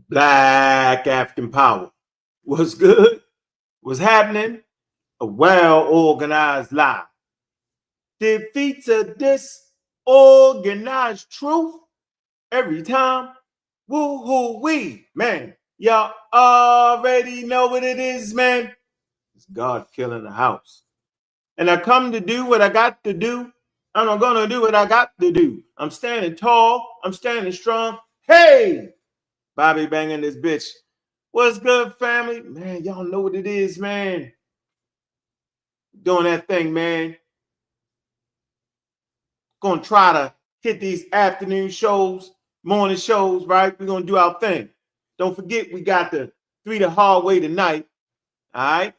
Black African power. What's good? What's happening? A well-organized lie defeats a disorganized truth every time. Woo-hoo-wee, man. Y'all already know what it is, man. It's God killing the house. And I come to do what I got to do. And I'm going to do what I got to do. I'm standing tall. I'm standing strong. Hey, Bobby banging this bitch. What's good, family? Man, y'all know what it is, man. Doing that thing, man. Gonna try to hit these afternoon shows, morning shows, right? We're gonna do our thing. Don't forget, we got the 3 the hard way tonight. All right.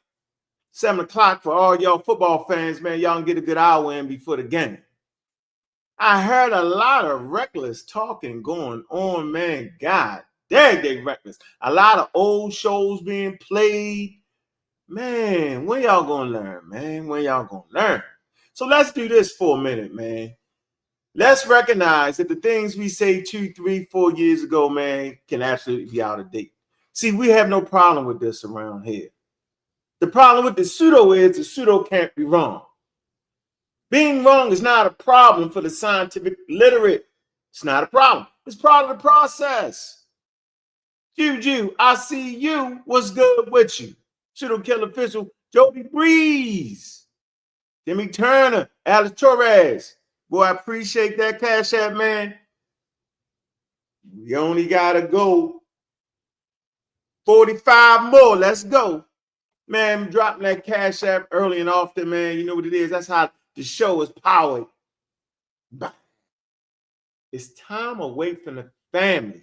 7 o'clock for all y'all football fans, man. Y'all can get a good hour in before the game. I heard a lot of reckless talking going on, man. God dang, they reckless. A lot of old shows being played. Man, when y'all gonna learn, man? When y'all gonna learn? So let's do this for a minute, man. Let's recognize that the things we say 2, 3, 4 years ago, man, can absolutely be out of date. See, we have no problem with this around here. The problem with the pseudo is the pseudo can't be wrong. Being wrong is not a problem for the scientific literate. It's not a problem. It's part of the process. Juju, I see you. What's good with you? Pseudo kill official Jody Breeze, Jimmy Turner, Alex Torres. Boy, I appreciate that Cash App, man. We only gotta go 45 more. Let's go. Man, I'm dropping that Cash App early and often, man. You know what it is. That's how the show is powered. It's time away from the family.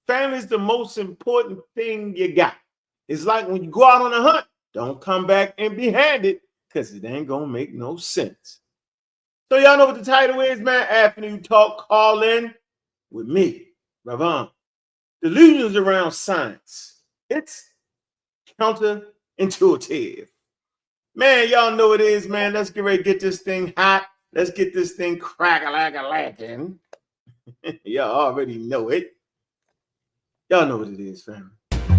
Family is the most important thing you got. It's like when you go out on a hunt, don't come back empty-handed because it ain't going to make no sense. So y'all know what the title is, man. Afternoon Talk, call in with me, Ravon. Delusions Around Science. It's counterintuitive. Man, y'all know what it is, man. Let's get ready to get this thing hot. Let's get this thing crack-a-lack-a-lacking. Y'all already know it. Y'all know what it is, family.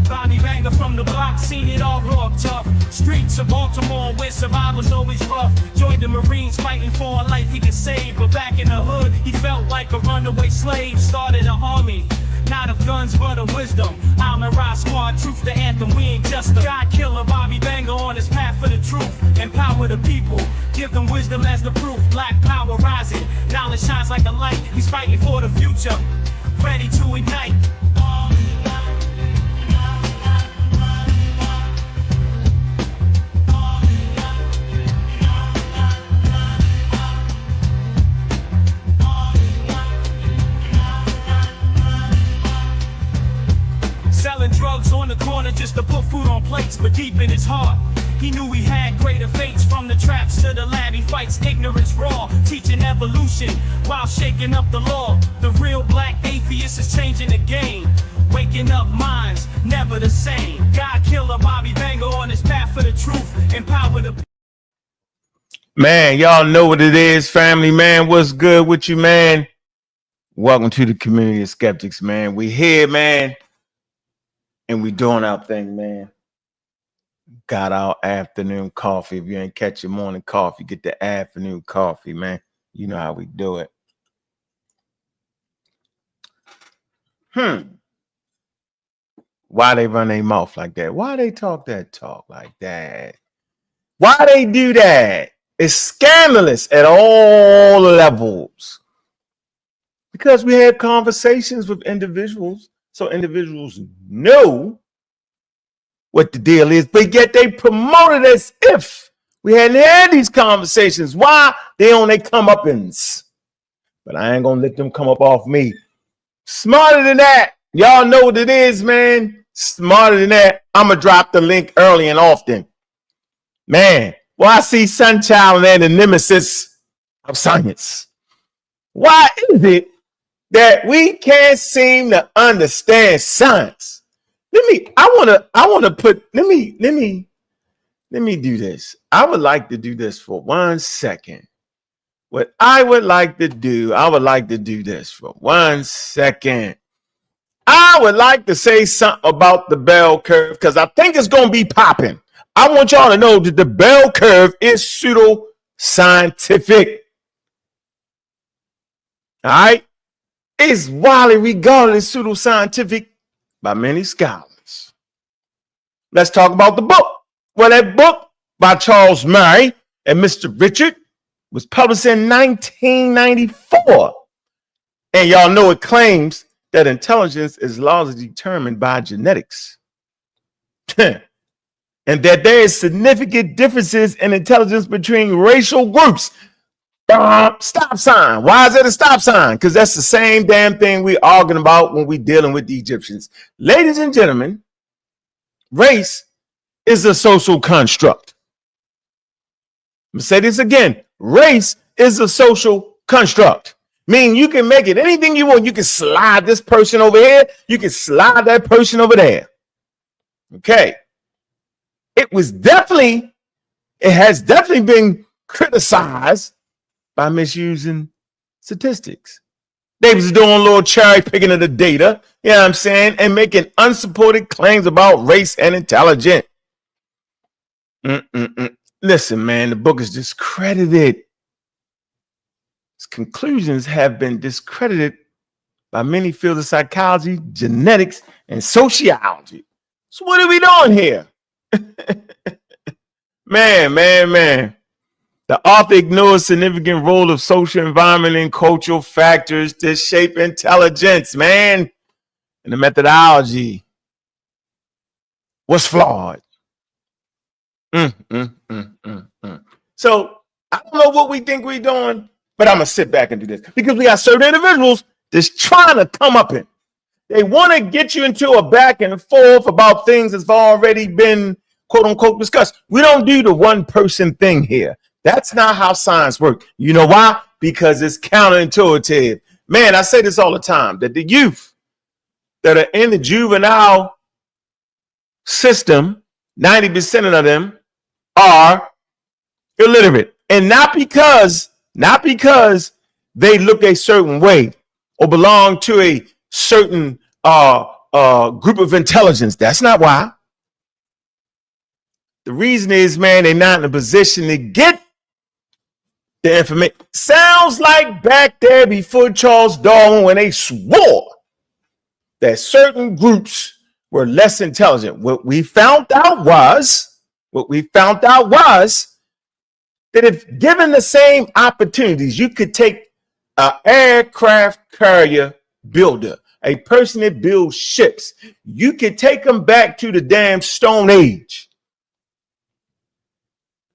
Bobby banger from the block, seen it all raw, tough. Streets of Baltimore where survival's always rough. Joined the Marines fighting for a life he could save. But back in the hood, he felt like a runaway slave. Started an army, not of guns but of wisdom. I'm a rock squad, truth the anthem, we ain't just a God killer. Bobby banger on his path for the truth. Empower the people, give them wisdom as the proof. Black power rising, knowledge shines like a light. He's fighting for the future, ready to ignite. Selling drugs on the corner just to put food on plates, but deep in his heart, he knew he had greater fates. From the traps to the lab, he fights ignorance raw, teaching evolution while shaking up the law. The real black atheist is changing the game, waking up minds never the same. God killer Bobby banger on his path for the truth. Empower the man. Y'all know what it is, family, man. What's good with you, man? Welcome to the community of skeptics, man. We here, man. And we doing our thing, man. Got our afternoon coffee. If you ain't catch your morning coffee, get the afternoon coffee, man. You know how we do it. Why they run their mouth like that? Why they talk that talk like that? Why they do that? It's scandalous at all levels. Because we have conversations with individuals, so individuals know what the deal is, but yet they promote it as if we hadn't had these conversations. Why? They on their comeuppance. But I ain't gonna let them come up off me. Smarter than that. Y'all know what it is, man. Smarter than that. I'm gonna drop the link early and often. Man, well, I see Sunchild and the nemesis of science. Why is it that we can't seem to understand science? Let me do this. I would like to do this for 1 second. What I would like to do this for 1 second. I would like to say something about the bell curve because I think it's going to be popping. I want y'all to know that the bell curve is pseudo-scientific. All right? It's widely regarded as pseudo-scientific by many scholars. Let's talk about the book. Well, that book by Charles Murray and Mr. Richard was published in 1994. And y'all know it claims that intelligence is largely determined by genetics. And that there is significant differences in intelligence between racial groups. Stop sign. Why is it a stop sign? Because that's the same damn thing we're arguing about when we're dealing with the Egyptians. Ladies and gentlemen, race is a social construct. I'm going to say this again. Race is a social construct. Meaning you can make it anything you want. You can slide this person over here. You can slide that person over there. Okay. It has definitely been criticized by misusing statistics. They was doing a little cherry picking of the data, you know what I'm saying, and making unsupported claims about race and intelligence. Listen, man, the book is discredited. Its conclusions have been discredited by many fields of psychology, genetics, and sociology. So what are we doing here? Man. The author ignores significant role of social environment and cultural factors to shape intelligence, man. And the methodology was flawed. So I don't know what we think we're doing, but I'm going to sit back and do this because we got certain individuals that's trying to come up in. They want to get you into a back and forth about things that's already been, quote unquote, discussed. We don't do the one person thing here. That's not how science works. You know why? Because it's counterintuitive. Man, I say this all the time, that the youth that are in the juvenile system, 90% of them are illiterate. And not because they look a certain way or belong to a certain group of intelligence. That's not why. The reason is, man, they're not in a position to get the information. Sounds like back there before Charles Darwin when they swore that certain groups were less intelligent. What we found out was that if given the same opportunities, you could take an aircraft carrier builder, a person that builds ships, you could take them back to the damn Stone Age.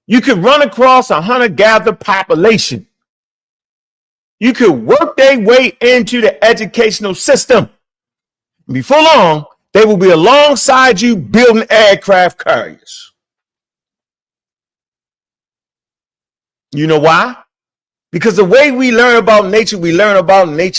You could run across a hunter-gatherer population. You could work their way into the educational system. Before long, they will be alongside you building aircraft carriers. You know why? Because the way we learn about nature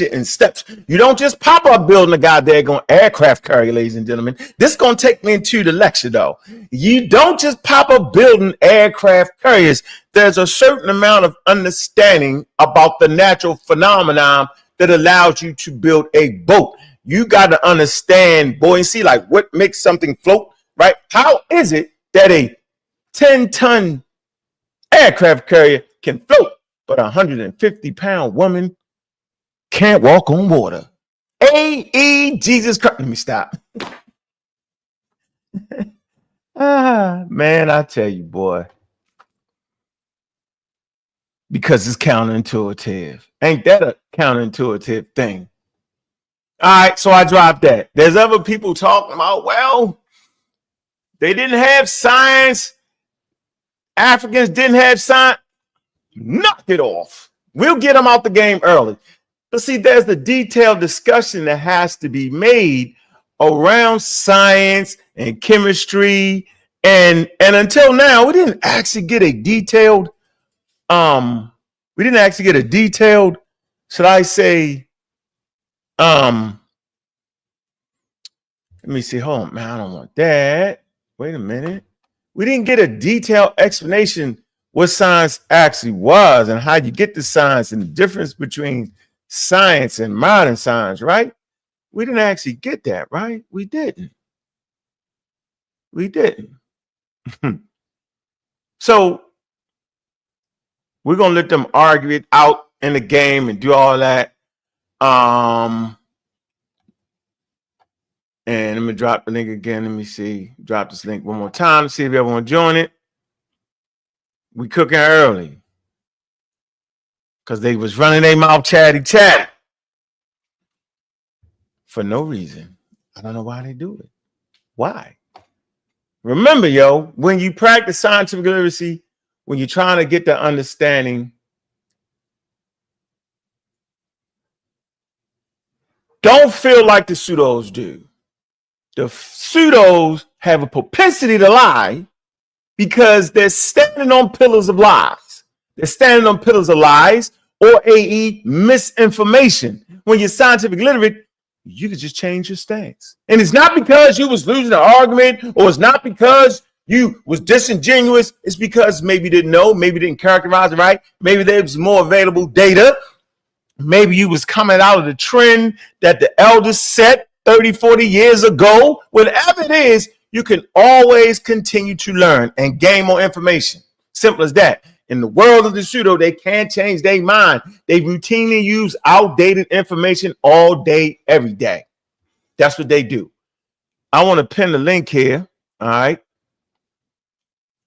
in steps. You don't just pop up building a goddamn aircraft carrier, ladies and gentlemen. This is going to take me into the lecture, though. You don't just pop up building aircraft carriers. There's a certain amount of understanding about the natural phenomenon that allows you to build a boat. You got to understand buoyancy, like what makes something float, right? How is it that a 10-ton aircraft carrier can float, but a 150-pound woman can't walk on water? Jesus Christ. Let me stop. Man, I tell you, boy. Because it's counterintuitive. Ain't that a counterintuitive thing? All right, so I dropped that. There's other people talking about, well, they didn't have science. Africans didn't have science. Knock it off. We'll get them out the game early. But see, there's the detailed discussion that has to be made around science and chemistry. And until now, we didn't actually get a detailed, should I say, let me see. Hold on, man. I don't want that. Wait a minute. We didn't get a detailed explanation what science actually was and how you get to science and the difference between science and modern science, right? We didn't actually get that, right? We didn't. We didn't. So we're going to let them argue it out in the game and do all that. And let me drop the link again. Let me see. Drop this link one more time to see if everyone join it. We cooking early because they was running their mouth chatty for no reason. I don't know why they do it. Why? Remember, yo, when you practice scientific literacy, when you're trying to get the understanding, don't feel like the pseudos do. The pseudos have a propensity to lie because they're standing on pillars of lies. They're standing on pillars of lies or AE misinformation. When you're scientific literate, you can just change your stance. And it's not because you was losing an argument or it's not because you was disingenuous. It's because maybe you didn't know, maybe you didn't characterize it right. Maybe there was more available data. Maybe you was coming out of the trend that the elders set 30, 40 years ago. Whatever it is, you can always continue to learn and gain more information. Simple as that. In the world of the pseudo, they can't change their mind. They routinely use outdated information all day, every day. That's what they do. I want to pin the link here. All right.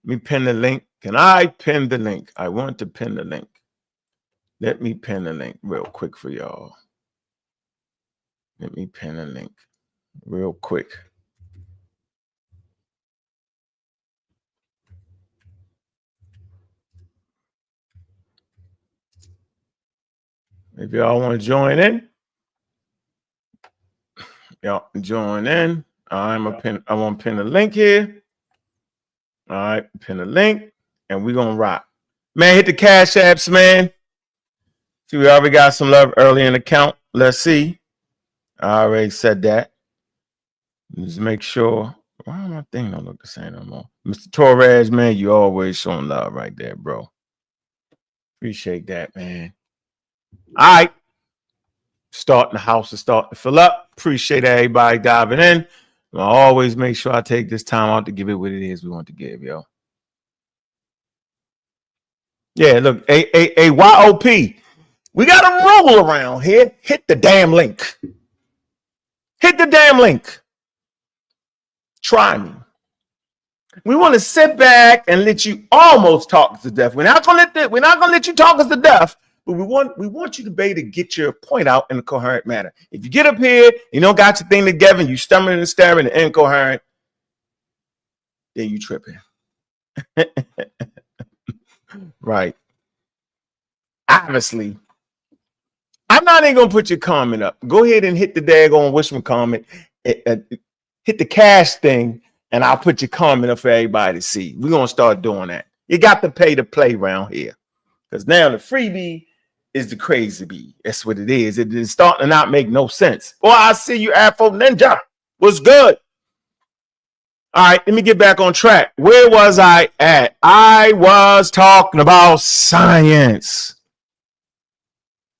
Let me pin the link. Can I pin the link? I want to pin the link. Let me pin the link real quick for y'all. Let me pin a link real quick. If y'all want to join in, y'all join in. I want to pin the link here. All right, pin the link, and we're gonna rock. Man, hit the cash apps, man. See, we already got some love early in the count. Let's see. I already said that. Just make sure. Why my thing don't look the same no more? Mr. Torres, man, you always showing love right there, bro. Appreciate that, man. All right. Starting the house is starting to fill up. Appreciate everybody diving in. I always make sure I take this time out to give it what it is we want to give, yo. Yeah, look, AYOP. We got a rule around here. Hit the damn link. Hit the damn link. Try me. We want to sit back and let you almost talk us to death. We're not gonna let you talk us to death, but we want you to be able to get your point out in a coherent manner. If you get up here, you don't got your thing together, and you stumbling and staring and incoherent, then you tripping. Right. Obviously. I'm not even gonna put your comment up. Go ahead and hit the daggone wishman comment. Hit the cash thing, and I'll put your comment up for everybody to see. We're gonna start doing that. You got to pay to play around here. Because now the freebie is the crazy bee. That's what it is. It is starting to not make no sense. Boy, I see you, Afro Ninja. What's good? All right, let me get back on track. Where was I at? I was talking about science.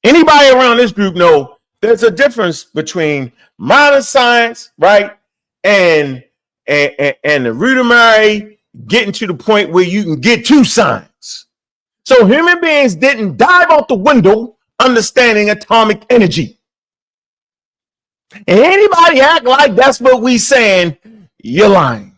Anybody around this group know there's a difference between modern science, right, and the rudimentary getting to the point where you can get to science. So human beings didn't dive out the window understanding atomic energy. And anybody act like that's what we saying, you're lying.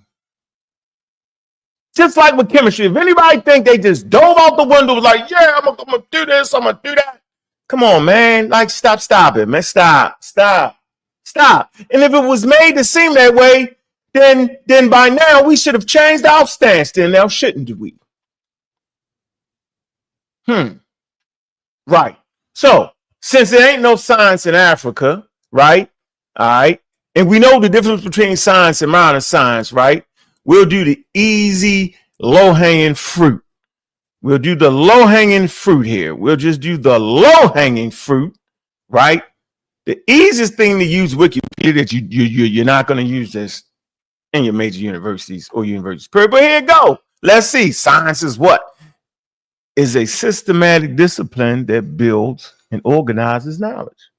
Just like with chemistry, if anybody think they just dove out the window, like, yeah, I'm gonna do this, I'm gonna do that. Come on, man. Like, stop it, man. Stop. And if it was made to seem that way, then by now we should have changed our stance. Then now shouldn't we? Right. So since there ain't no science in Africa, right? All right. And we know the difference between science and modern science, right? We'll do the easy, low-hanging fruit. We'll do the low-hanging fruit here. We'll just do the low-hanging fruit, right? The easiest thing to use Wikipedia that you're not going to use this in your major universities or universities. But here you go. Let's see. Science is what? is a systematic discipline that builds and organizes knowledge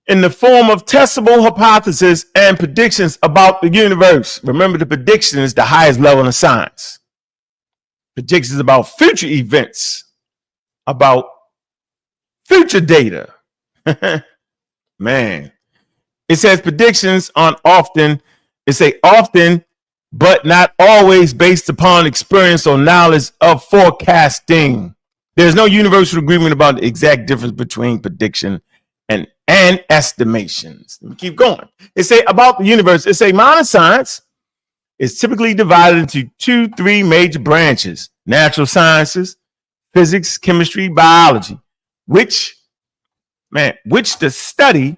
in the form of testable hypotheses and predictions about the universe. Remember, the prediction is the highest level of science. Predictions about future events, about future data. Man, it says predictions on often, but not always based upon experience or knowledge of forecasting. There's no universal agreement about the exact difference between prediction and estimations. Let me keep going. It say about the universe, it say modern science is typically divided into 3 major branches: natural sciences, physics, chemistry, biology, which is the study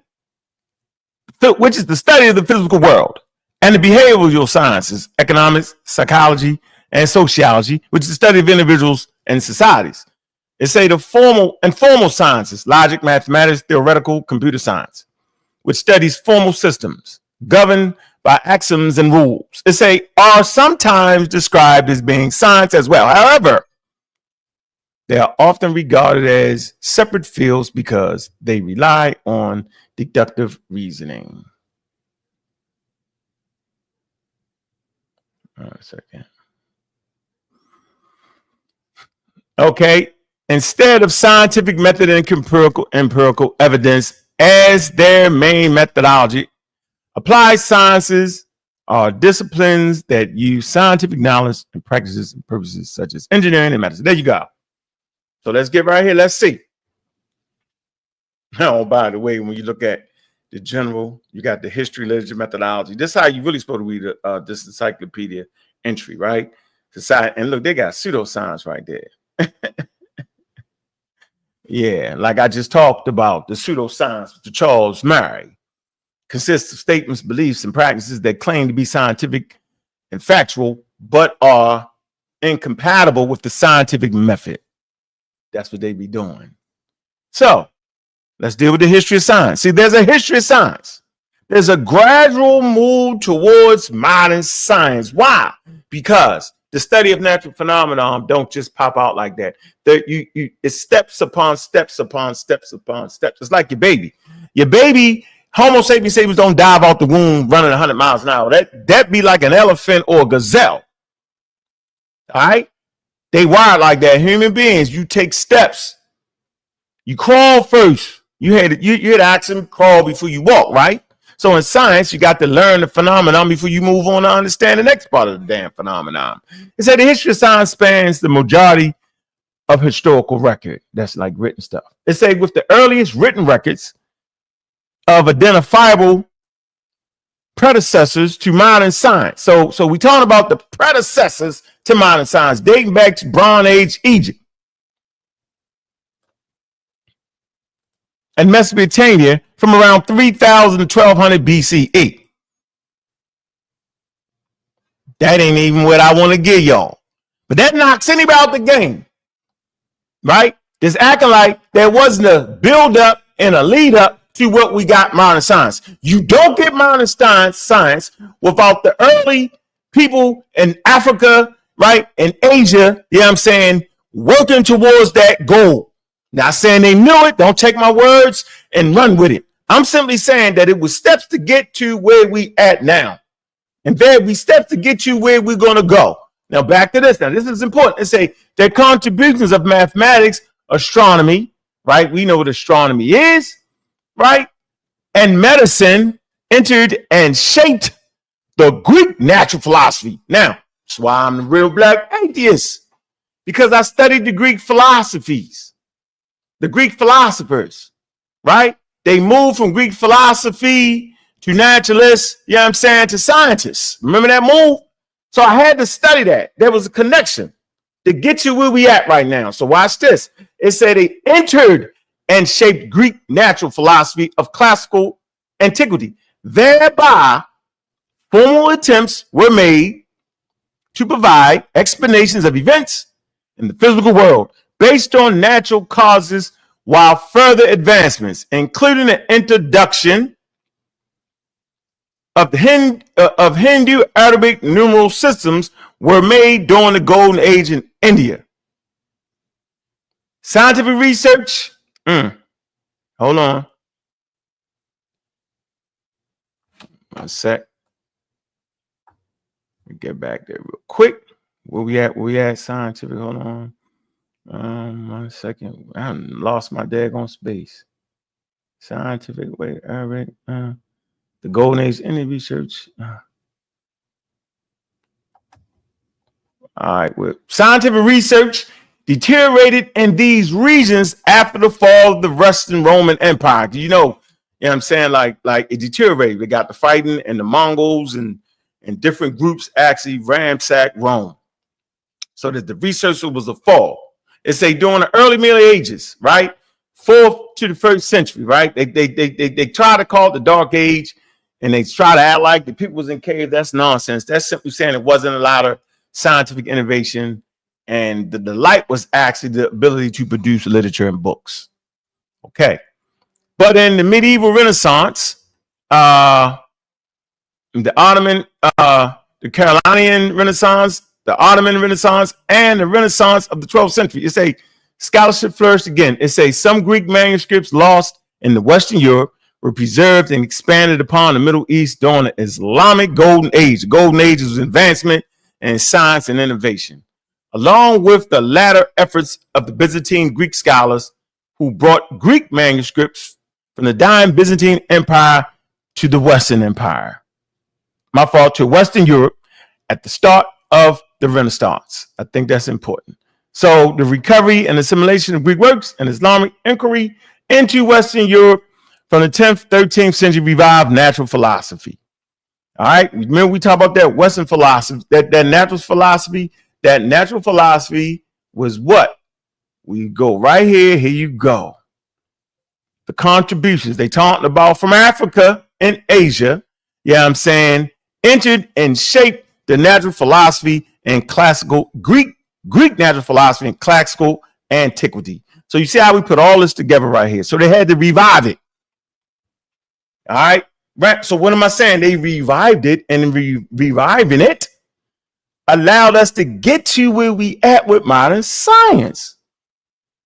of the physical world, and the behavioral sciences, economics, psychology, and sociology, which is the study of individuals and societies. It say the formal and formal sciences, logic, mathematics, theoretical, computer science, which studies formal systems governed by axioms and rules. It say are sometimes described as being science as well. However, they are often regarded as separate fields because they rely on deductive reasoning. Hold on a second. Okay. Instead of scientific method and empirical evidence as their main methodology, applied sciences are disciplines that use scientific knowledge and practices and purposes such as engineering and medicine. There you go. So let's get right here. Let's see. Now, by the way, when you look at the general, you got the history, literature, methodology. This is how you really supposed to read this encyclopedia entry, right? Society, and look, they got pseudoscience right there. Yeah, like I just talked about, the pseudoscience to Charles Murray consists of statements, beliefs, and practices that claim to be scientific and factual, but are incompatible with the scientific method. That's what they be doing. So let's deal with the history of science. See, there's a history of science. There's a gradual move towards modern science. Why? Because the study of natural phenomena don't just pop out like that. It's steps upon steps upon steps upon steps. It's like your baby. Your baby, Homo sapiens sapiens, don't dive out the womb running 100 miles an hour. That be like an elephant or a gazelle. All right? They wired like that. Human beings, you take steps. You crawl first. You had to action crawl before you walk, right? So in science, you got to learn the phenomenon before you move on to understand the next part of the damn phenomenon. It said the history of science spans the majority of historical record. That's like written stuff. It said with the earliest written records of identifiable predecessors to modern science. So we talking about the predecessors to modern science, dating back to Bronze Age Egypt and Mesopotamia from around 3000 to 1200 BCE. That ain't even what I want to give y'all. But that knocks anybody out the game, right? Just acting like there wasn't a build up and a lead up to what we got modern science. You don't get modern science without the early people in Africa, right? In Asia, you know what I'm saying, working towards that goal. Not saying they knew it. Don't take my words and run with it. I'm simply saying that it was steps to get to where we at now. And there we steps to get you where we're going to go. Now back to this. Now this is important. It say their contributions of mathematics, astronomy, right? We know what astronomy is, right? And medicine entered and shaped the Greek natural philosophy. Now, that's why I'm the real black atheist, because I studied the Greek philosophies, the Greek philosophers, right? They moved from Greek philosophy to naturalists, you know what I'm saying, to scientists. Remember that move? So I had to study that. There was a connection to get you where we at right now. So watch this. It said they entered and shaped Greek natural philosophy of classical antiquity. Thereby, formal attempts were made to provide explanations of events in the physical world based on natural causes, while further advancements, including the introduction of Hindu Arabic numeral systems, were made during the Golden Age in India. Scientific research. Hold on. 1 sec. Let me get back there real quick. Where we at? Where we at? Scientific. Hold on. 1 second. I lost my daggone space. Scientific. Wait. All right. The Golden Age in research. All right. Well, scientific research deteriorated in these regions after the fall of the Russian Roman Empire. Do you know what I'm saying? Like it deteriorated. We got the fighting and the Mongols and different groups actually ransacked Rome. So that the research was a fall. It's during the early Middle Ages, right? 4th to the 1st century, right? They try to call it the Dark Age, and they try to act like the people was in caves. That's nonsense. That's simply saying it wasn't a lot of scientific innovation, and the light was actually the ability to produce literature and books. Okay. But in the medieval Renaissance, the Ottoman, the Carolinian Renaissance, the Ottoman Renaissance, and the Renaissance of the 12th century, it scholarship flourished again. It some Greek manuscripts lost in the Western Europe were preserved and expanded upon the Middle East during the Islamic Golden Age. The Golden Age was advancement in science and innovation, along with the latter efforts of the Byzantine Greek scholars who brought Greek manuscripts from the dying Byzantine Empire to the Western Empire. To Western Europe at the start of the Renaissance. I think that's important. So the recovery and assimilation of Greek works and Islamic inquiry into Western Europe from the 10th, 13th century revived natural philosophy. All right. Remember we talked about that Western philosophy, that natural philosophy. That natural philosophy was what? We go right here. Here you go. The contributions they talked about from Africa and Asia. Yeah, I'm saying entered and shaped the natural philosophy and classical Greek natural philosophy and classical antiquity. So you see how we put all this together right here. So they had to revive it. All right. Right. So what am I saying? They revived it, and reviving it allowed us to get to where we at with modern science.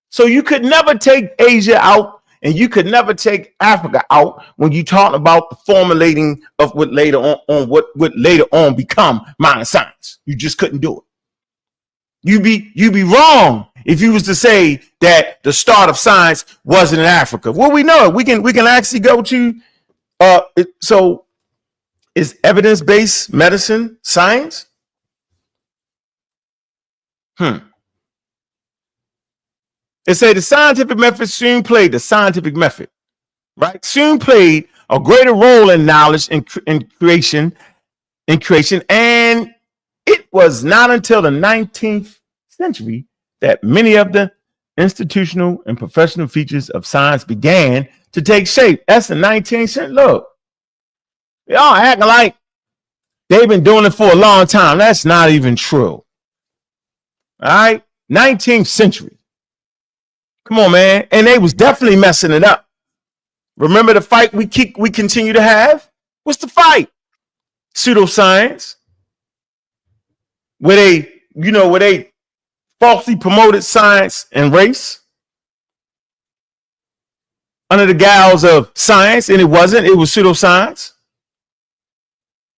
So you could never take Asia out, and you could never take Africa out when you talk about the formulating of what later on become modern science. You just couldn't do it. You'd be wrong if you was to say that the start of science wasn't in Africa. Well, we know it. We can actually go to so is evidence-based medicine science? It the scientific method soon played the scientific method, right? Soon played a greater role in knowledge in creation, and it was not until the 19th century that many of the institutional and professional features of science began to take shape. That's the 19th century. Look, y'all acting like they've been doing it for a long time. That's not even true. All right, 19th century. Come on, man. And they was definitely messing it up. Remember the fight we continue to have? What's the fight? Pseudoscience. Where they falsely promoted science and race under the guise of science, and it wasn't. It was pseudoscience.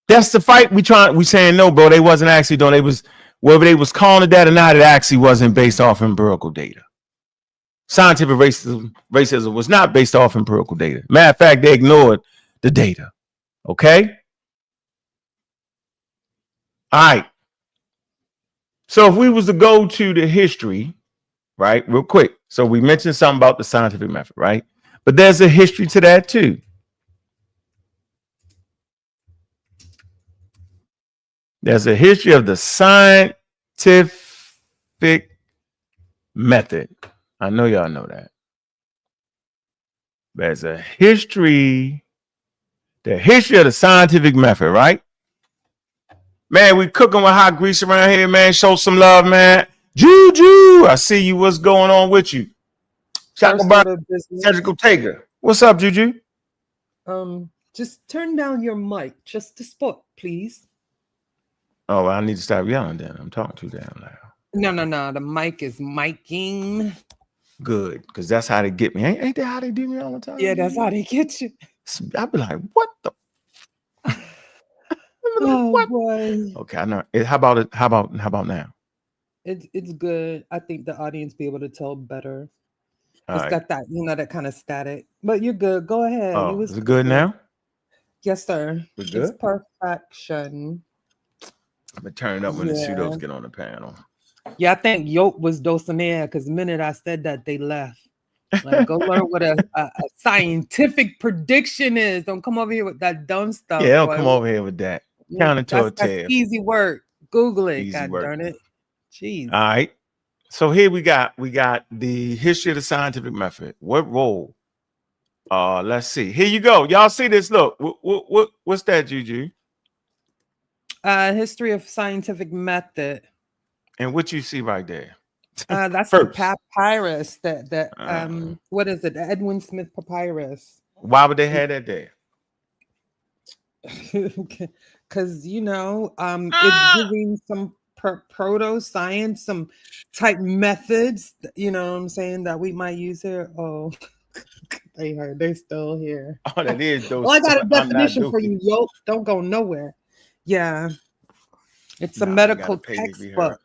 That's the fight we saying no, bro. They wasn't actually doing. They was whether they was calling it that or not. It actually wasn't based off empirical data. Scientific racism was not based off empirical data. Matter of fact, they ignored the data. Okay. All right. So if we was to go to the history, right, real quick. So we mentioned something about the scientific method, right? But there's a history to that too. There's a history of the scientific method. I know y'all know that. There's a history, the history of the scientific method, right? Man, we cooking with hot grease around here, man. Show some love, man. Juju, I see you. What's going on with you? Surgical Taker. What's up, Juju? Just turn down your mic just a spot, please. Oh, well, I need to stop yelling then. I'm talking too damn loud. No. The mic is miking. Good, because that's how they get me. Ain't that how they do me all the time? Yeah, that's how they get you. I'd be like, what the? I'd be like, Oh what? boy. Okay, I know. How about it? How about now? It's good. I think the audience be able to tell better. All It's right. got that, that kind of static. But you're good. Go ahead. You Oh, was is it good now? Yes, sir. We It's good? perfection. I'm gonna turn it up when the Yeah. pseudos get on the panel. Yeah, I think Yoke was dulcinea because the minute I said that, they left. Like, go learn what a scientific prediction is. Don't come over here with that dumb stuff. Yeah, don't boy. come over here with that. That's Counterintuitive. easy work. Google it. Easy God work. darn it. Jeez. All right. So here we got the history of the scientific method. What role? Let's see. Here you go. Y'all see this? Look. What's that, Juju? History of scientific method. And what you see right there? That's First. the papyrus. What is it? The Edwin Smith papyrus. Why would they have that there? Because it's giving some proto science, some type methods. You know what I'm saying, that we might use here. Oh, they're still here. Oh, that is those. Well, I got a definition for you, Yoke. Don't go nowhere. Yeah, it's a medical textbook.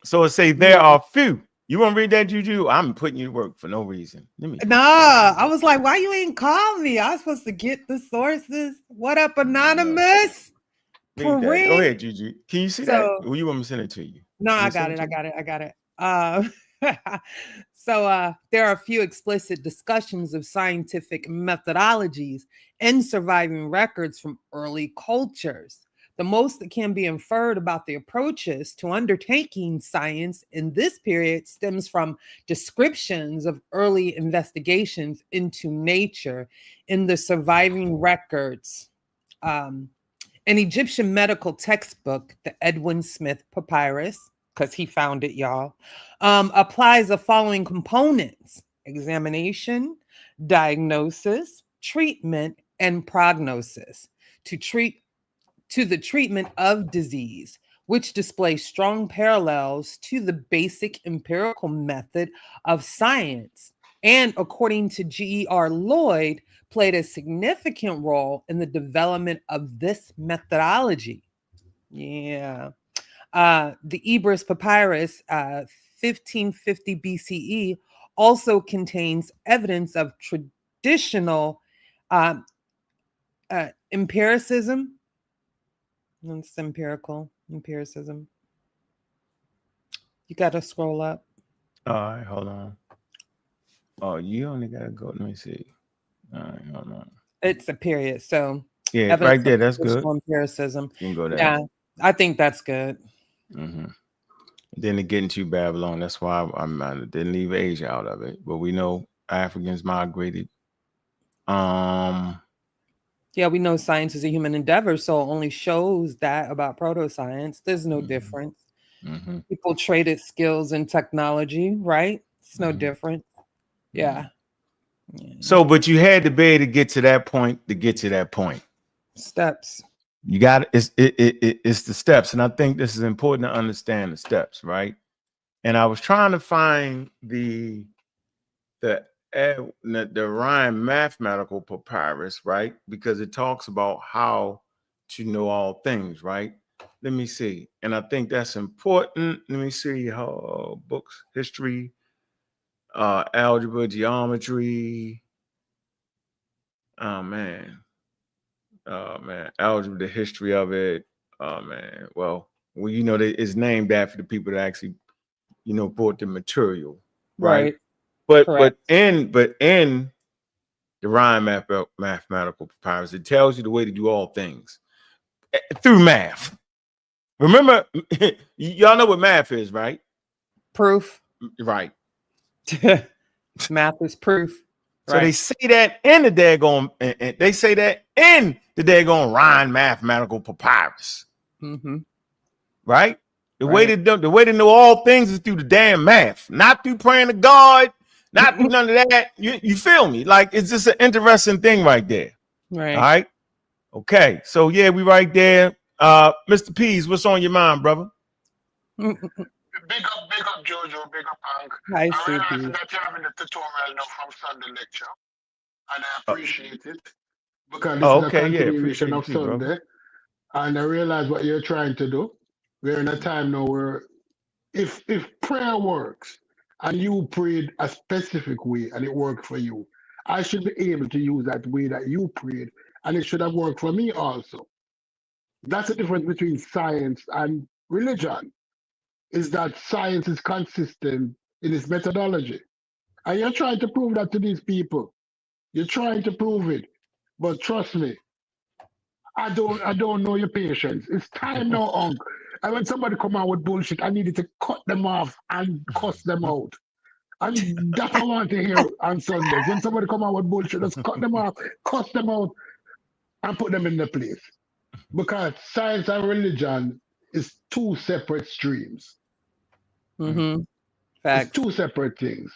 So it say there are few. You want to read that, Juju? I'm putting you to work for no reason. I was like, why you ain't call me? I was supposed to get the sources. What up, anonymous? Go ahead, Juju. Can you see that? Or you want me to send it to you? No, I got it. So there are a few explicit discussions of scientific methodologies and surviving records from early cultures. The most that can be inferred about the approaches to undertaking science in this period stems from descriptions of early investigations into nature in the surviving records. An Egyptian medical textbook, the Edwin Smith Papyrus, because he found it, y'all, applies the following components: examination, diagnosis, treatment, and prognosis to the treatment of disease, which displays strong parallels to the basic empirical method of science, and, according to G.E.R. Lloyd, played a significant role in the development of this methodology. Yeah. The Ebers Papyrus, 1550 BCE, also contains evidence of traditional empiricism. It's empiricism. You got to scroll up. All right, hold on. Oh, you only got to go. Let me see. All right, hold on. It's a period. So, yeah, right there. That's good. Empiricism. You can go there. Yeah, I think that's good. Mm-hmm. Then to get into Babylon, that's why I didn't leave Asia out of it. But we know Africans migrated. Yeah, we know science is a human endeavor, so it only shows that about proto-science. There's no difference. Mm-hmm. People traded skills and technology, right? It's no different. Yeah. So, but you had to be able to get to that point Steps. You got it's the steps, and I think this is important to understand the steps, right? And I was trying to find the Ryan mathematical papyrus, right? Because it talks about how to know all things, right? Let me see. And I think that's important. Let me see how books, history, algebra, geometry. Oh man, algebra, the history of it. Oh man. Well, it's named after the people that actually, brought the material, right? But in the Ryan mathematical papyrus, it tells you the way to do all things through math. Remember, y'all know what math is, right? Proof. Right. Math is proof. So they say that in the daggone, and they say that in the daggone Ryan mathematical papyrus. Mm-hmm. Right? The way to know all things is through the damn math, not through praying to God, not through none of that. You feel me? Like, it's just an interesting thing right there. Right. All right. Okay. So yeah, we right there. Mr. Pease, what's on your mind, brother? big up Jojo, big up Ankh. Hi, I realize Suki. that you're having the tutorial now from Sunday lecture, and I appreciate it because this Oh, is a okay, yeah, continuation appreciate of you too, bro. Sunday, and I realize what you're trying to do. We're in a time now where if prayer works and you prayed a specific way and it worked for you, I should be able to use that way that you prayed, and it should have worked for me also. That's the difference between science and religion, is that science is consistent in its methodology. And you're trying to prove that to these people. You're trying to prove it. But trust me, I don't know your patience. It's time now, Unc. And when somebody come out with bullshit, I needed to cut them off and cuss them out. And that I want to hear on Sundays. When somebody come out with bullshit, just cut them off, cuss them out, and put them in their place. Because science and religion is two separate streams. Mm-hmm. It's Facts. two separate things.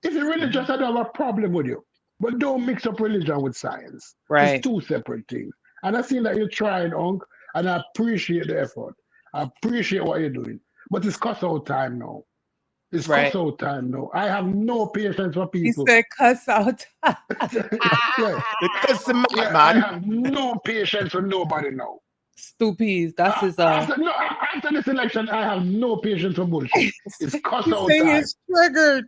If you're religious, I don't have a problem with you. But don't mix up religion with science. Right. It's two separate things. And I see that you're trying, Unc, and I appreciate the effort. I appreciate what you're doing. But it's cuss out time now. It's Right. cuss out time now. I have no patience for He people. said cuss out. Yeah. Because Yeah, I have no patience for nobody now. Stupies. That's his After this election, I have no patience for bullshit. It's cuss He's out saying time. it's triggered.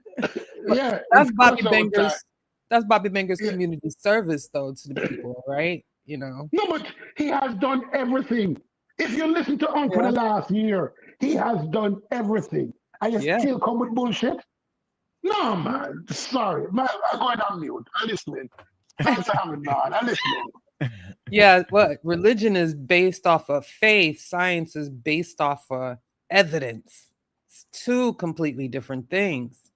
Yeah, That's it's Bobby cuss out time. Benger's. That's Bobby Benger's Yeah. community service, though, to the people, right? You know. No, but he has done everything. If you listen to Unc for the last year, he has done everything. And you Yeah. still come with bullshit? No, man. Sorry. Man, I'm going on mute. I'm listening. Thanks for having me on. I'm listening. Yeah, what religion is based off of faith, science is based off of evidence. It's two completely different things.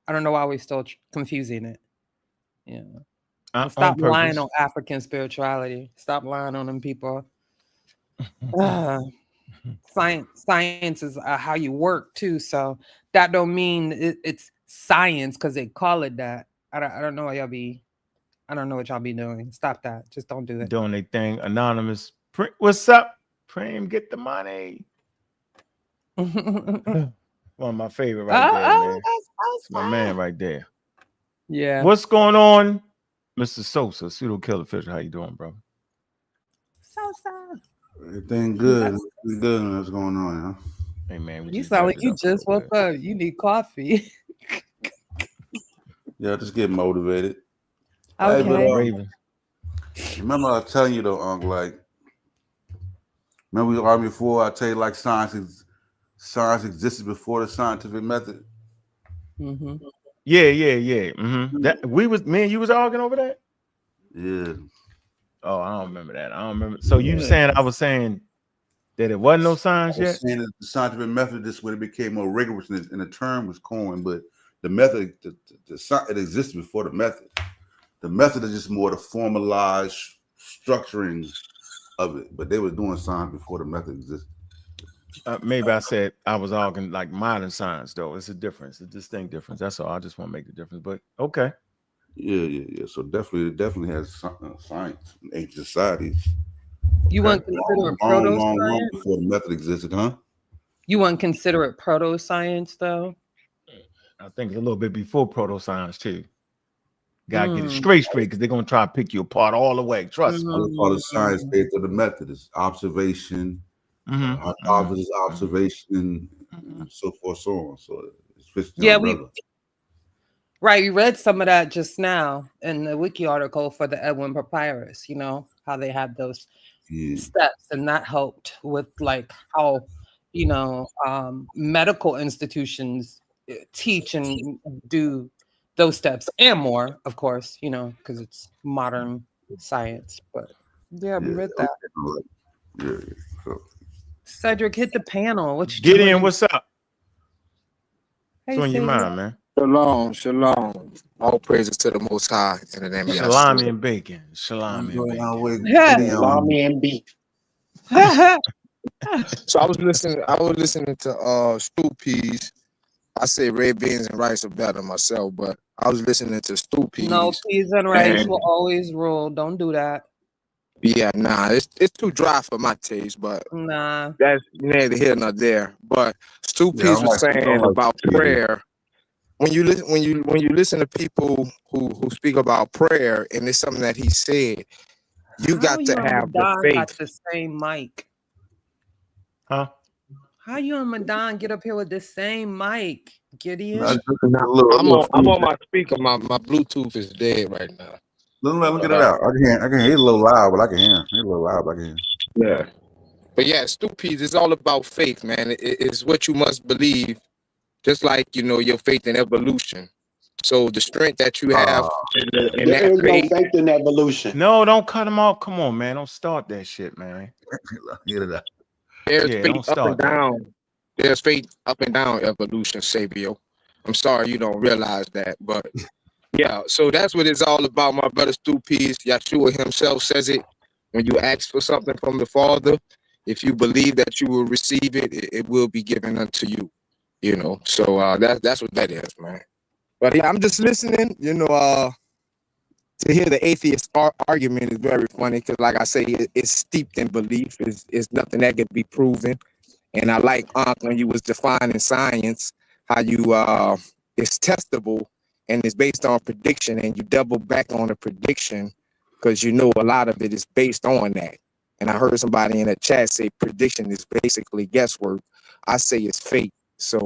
I don't know why we're still confusing it. Yeah. on Stop lying purpose. on African spirituality. Stop lying on them people. Science is how you work too. So that don't mean it's science because they call it that. I don't know what y'all be. I don't know what y'all be doing. Stop that. Just don't do it. Doing their thing. Anonymous. What's up? Preem, get the money. One of my favorite right there, man. That's my man right there. Yeah. What's going on, Mr. Sosa, pseudo killer fish? How you doing, bro? Sosa. Everything good. Everything good. What's going on, huh? Hey man, You sound like you just woke up. You need coffee. Yeah, just get motivated. Okay. Hey, but, remember I was telling you though, Uncle, like, remember we argued before, I tell you like science existed before the scientific method. Mm-hmm. Yeah. Mm-hmm. That me and you was arguing over that? Yeah. Oh, I don't remember that. I don't remember. So you saying I was saying that it wasn't no science I was yet? saying that the scientific method, this when it became more rigorous and the term was coined, but the method, it existed before the method. The method is just more the formalized structuring of it, but they were doing science before the method existed. Maybe I said I was arguing like modern science, though. It's a difference, a distinct difference. That's all. I just want to make the difference. But okay. Yeah. So definitely has science in ancient societies. You wouldn't consider it long before the method existed, huh? You wouldn't consider it proto-science, though? I think it's a little bit before proto-science, too. Gotta get it straight, because they're gonna try to pick you apart all the way. Trust me. I call it science based on the method. It's observation, hypothesis, observation, and so forth, so on. So it's we read some of that just now in the wiki article for the Edwin Papyrus. You know how they had those steps, and that helped with like how medical institutions teach and do those steps and more, of course, because it's modern science. But we read that. Yeah. So. Cedric, hit the panel. What you get doing? in? What's up? Hey, what's on your mind, man? Shalom. All praises to the Most High in the name of Salami and bacon. Salami and beef. So I was listening to stew peas. I say red beans and rice are better myself, but I was listening to stew peas. No, peas and rice will always rule. Don't do that. Yeah, nah, it's too dry for my taste, but Nah. that's neither here nor there. But Stu Yeah, I Peace don't was like I don't saying like about either. prayer. When you listen, when you listen to people who speak about prayer, and it's something that he said, you How got to you and have the Madon got faith. the same mic? Huh? How you and Madon get up here with the same mic, Gideon? Nah, just Nah, a little I'm on feedback. my speaker. My Bluetooth is dead right now. Let me But get it out. I can hear it a little loud, but I can hear him. He's a little loud, but I can hear him. yeah. But yeah, Stu Peace is all about faith, man. It's what you must believe, just like your faith in evolution. So the strength that you have in There that is no faith. faith in evolution. No, don't cut him off. Come on, man. Don't start that shit, man. Get it out. There's Yeah, faith don't up and start that. down. There's faith up and down evolution, Sabio. I'm sorry you don't realize that, but yeah. So that's what it's all about, my brother Stu Peace. Yahshua himself says it. When you ask for something from the Father, if you believe that you will receive it, it will be given unto you. So that's what that is, man. But yeah, I'm just listening. To hear the atheist argument is very funny because, like I say, it's steeped in belief. It's nothing that can be proven. And I like Ankh when you was defining science, how you it's testable and it's based on prediction, and you double back on the prediction because a lot of it is based on that. And I heard somebody in the chat say prediction is basically guesswork. I say it's fate. So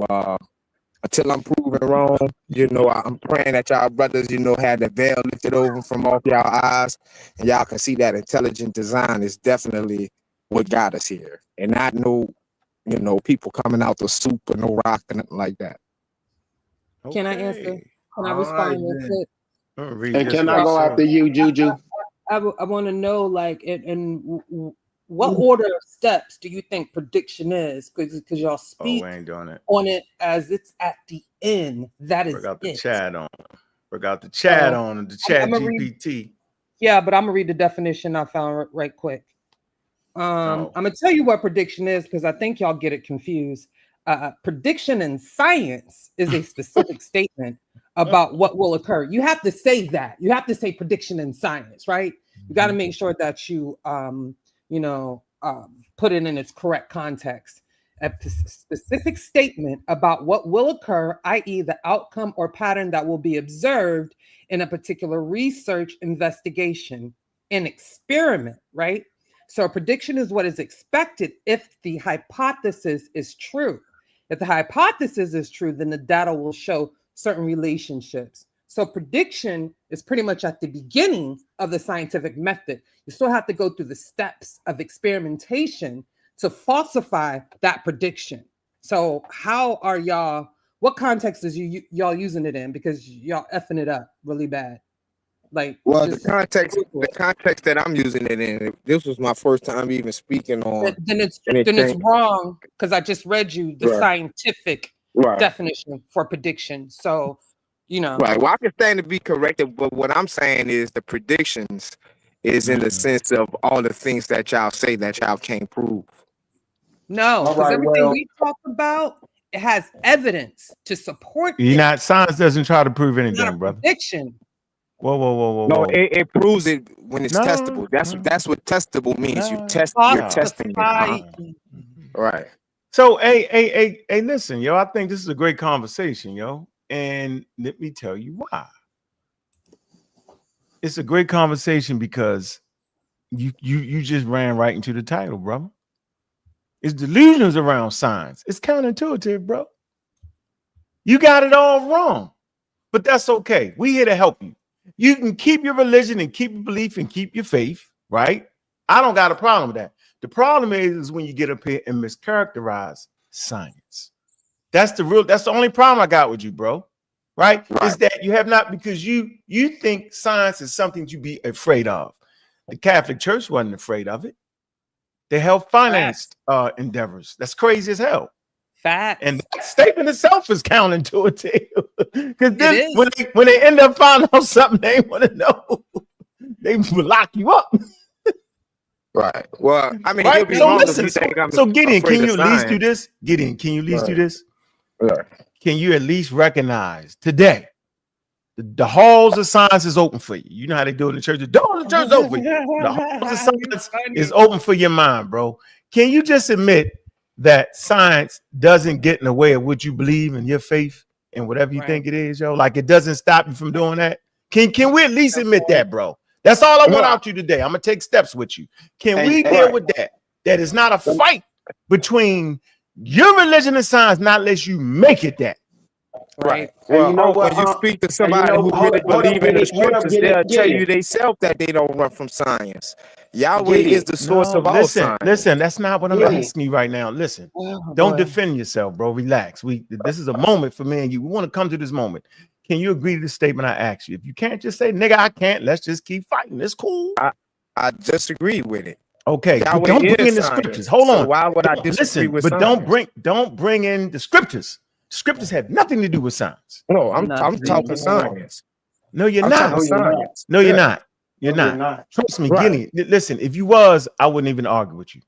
until I'm proven wrong, I'm praying that y'all brothers, had the veil lifted over from off y'all eyes, and y'all can see that intelligent design is definitely what got us here, and not people coming out the soup or no rock and nothing like that. Can I answer? Okay. Can I All respond right, real then. quick? I'm gonna read And this can I right go quick. after you, Juju? I want to know, like, in what order of steps do you think prediction is? Because y'all Oh, speak we ain't doing it. on it as it's at the end. That is Bring out the it. chat on. Bring out the chat So, on the chat I'ma read- GPT. Yeah, but I'm gonna read the definition I found right quick. I'm gonna tell you what prediction is because I think y'all get it confused. Prediction in science is a specific statement about what will occur. You have to say that. You have to say prediction in science, right? You got to make sure that you put it in its correct context. A specific statement about what will occur, i.e., the outcome or pattern that will be observed in a particular research, investigation, an experiment, right? So a prediction is what is expected if the hypothesis is true. If the hypothesis is true, then the data will show certain relationships. So prediction is pretty much at the beginning of the scientific method. You still have to go through the steps of experimentation to falsify that prediction. So how are y'all, what context is y'all using it in? Because y'all effing it up really bad. Like, well, the context that I'm using it in, this was my first time even speaking on. Then it's wrong because I just read you the scientific definition for prediction. So, right. Well, I can stand to be corrected, but what I'm saying is the predictions is in the sense of all the things that y'all say that y'all can't prove. No, because everything we talk about, it has evidence to support it. Science doesn't try to prove anything, Not a brother. prediction. Whoa. No, it proves it when it's testable. That's what testable means. You're testing it. Right. So, hey, listen, yo, I think this is a great conversation, yo. And let me tell you why. It's a great conversation because you just ran right into the title, brother. It's delusions around science. It's counterintuitive, bro. You got it all wrong, but that's okay. We here to help you. You can keep your religion and keep your belief and keep your faith, right? I don't got a problem with that. The problem is when you get up here and mischaracterize science. That's the only problem I got with you, bro. Right? Is that you have not, because you think science is something to be afraid of. The Catholic Church wasn't afraid of it. They held financed endeavors. That's crazy as hell. Facts. And that statement itself is counterintuitive. Because then when they end up finding out something they want to know, they will lock you up. Right. Well, I mean, right? So listen, so Gideon, can you at least do this? Gideon, can you at least do this? Right. Can you at least recognize today The halls of science is open for you. You know how they do it in the church. The doors of the church is open for you. The halls of science is open for your mind, bro. Can you just admit that science doesn't get in the way of what you believe and your faith and whatever you think it is, yo? Like it doesn't stop you from doing that. Can we at least admit that, bro? That's all I want out you today. I'm gonna take steps with you. Can we deal with that? That is not a fight between your religion and science, not unless you make it that. Right. And Well, you know what, when you speak to somebody who really believe in the scriptures, they'll tell you themselves that they don't run from science. Yahweh is the source of all science. Listen, that's not what I'm asking you right now. Listen, don't defend yourself, bro. Relax. This is a moment for me and you. We want to come to this moment. Can you agree to the statement I asked you? If you can't, just say, nigga, I can't. Let's just keep fighting. It's cool. I just agree with it. Okay, but don't bring in the scriptures. Hold on. Why would I disagree with but science? don't bring in the scriptures. Scriptures have nothing to do with science. No, I'm talking science. No, you're not. No, you're not. You're not. Trust me, Gilly. Listen, if you was, I wouldn't even argue with you.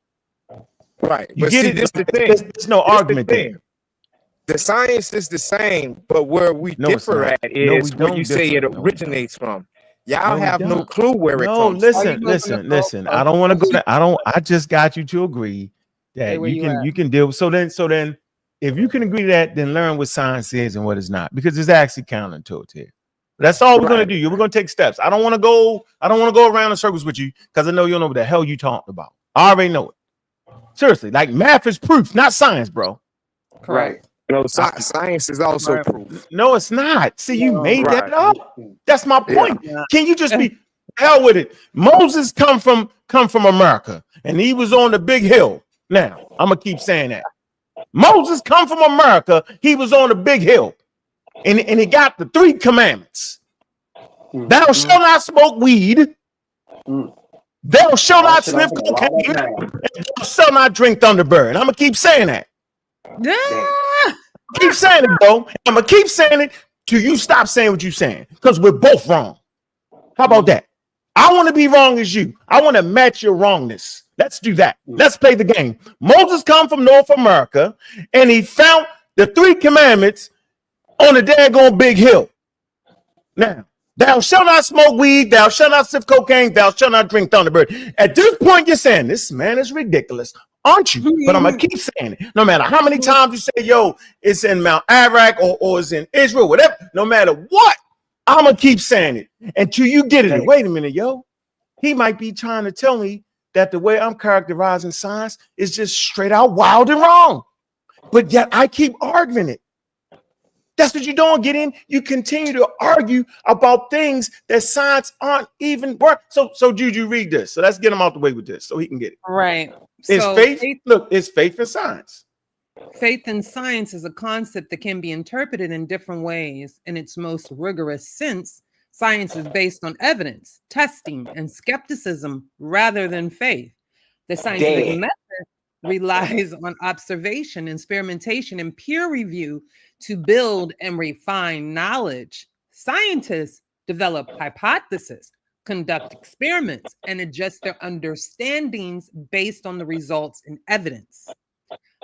Right. You But get see, it. this the thing. There's no argument there. The science is the same, but where we differ at is where you say it originates from. Y'all have no clue where it comes from. Listen. I don't want to go there. I just got you to agree that you can deal with. So then if you can agree to that, then learn what science is and what it's not, because it's actually counterintuitive. That's all we're gonna do. We're gonna take steps. I don't want to go around in circles with you because I know you don't know what the hell you talking about. I already know it. Seriously, like math is proof, not science, bro. Right. No, science is also proof. No, it's not. See, you made that up. That's my point. Can you just be hell with it? Moses come from America, and he was on the big hill. Now, I'm gonna keep saying that. Moses come from America, he was on the big hill, and he got the 3 commandments. Thou shalt not smoke weed, thou shalt not sniff cocaine, and thou shalt not drink Thunderbird. I'm gonna keep saying that. Keep saying it, bro. I'm gonna keep saying it till you stop saying what you're saying, because we're both wrong. How about that? I want to be wrong as you. I want to match your wrongness. Let's do that. Let's play the game. Moses come from North America, and he found the 3 commandments on a daggone big hill. Now, thou shalt not smoke weed, thou shalt not sniff cocaine, thou shalt not drink Thunderbird. At this point, you're saying, this man is ridiculous, aren't you? But I'm going to keep saying it. No matter how many times you say, yo, it's in Mount Iraq or it's in Israel, whatever, no matter what, I'm going to keep saying it until you get it. Wait a minute, yo. He might be trying to tell me that the way I'm characterizing science is just straight out wild and wrong. But yet I keep arguing it. That's what you don't get in. You continue to argue about things that science aren't even worth. So Juju, read this. So let's get him out the way with this so he can get it. Right. It's faith. Look, it's faith in science. Faith in science is a concept that can be interpreted in different ways. In its most rigorous sense, science is based on evidence, testing, and skepticism rather than faith. The scientific method relies on observation, experimentation, and peer review to build and refine knowledge. Scientists develop hypotheses, conduct experiments, and adjust their understandings based on the results and evidence.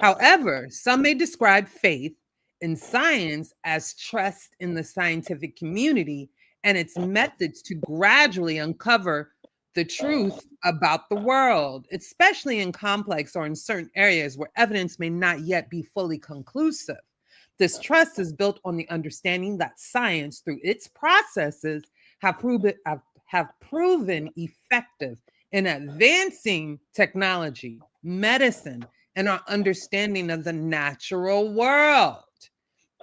However, some may describe faith in science as trust in the scientific community and its methods to gradually uncover the truth about the world, especially in complex or in certain areas where evidence may not yet be fully conclusive. This trust is built on the understanding that science, through its processes, have proven effective in advancing technology, medicine, and our understanding of the natural world.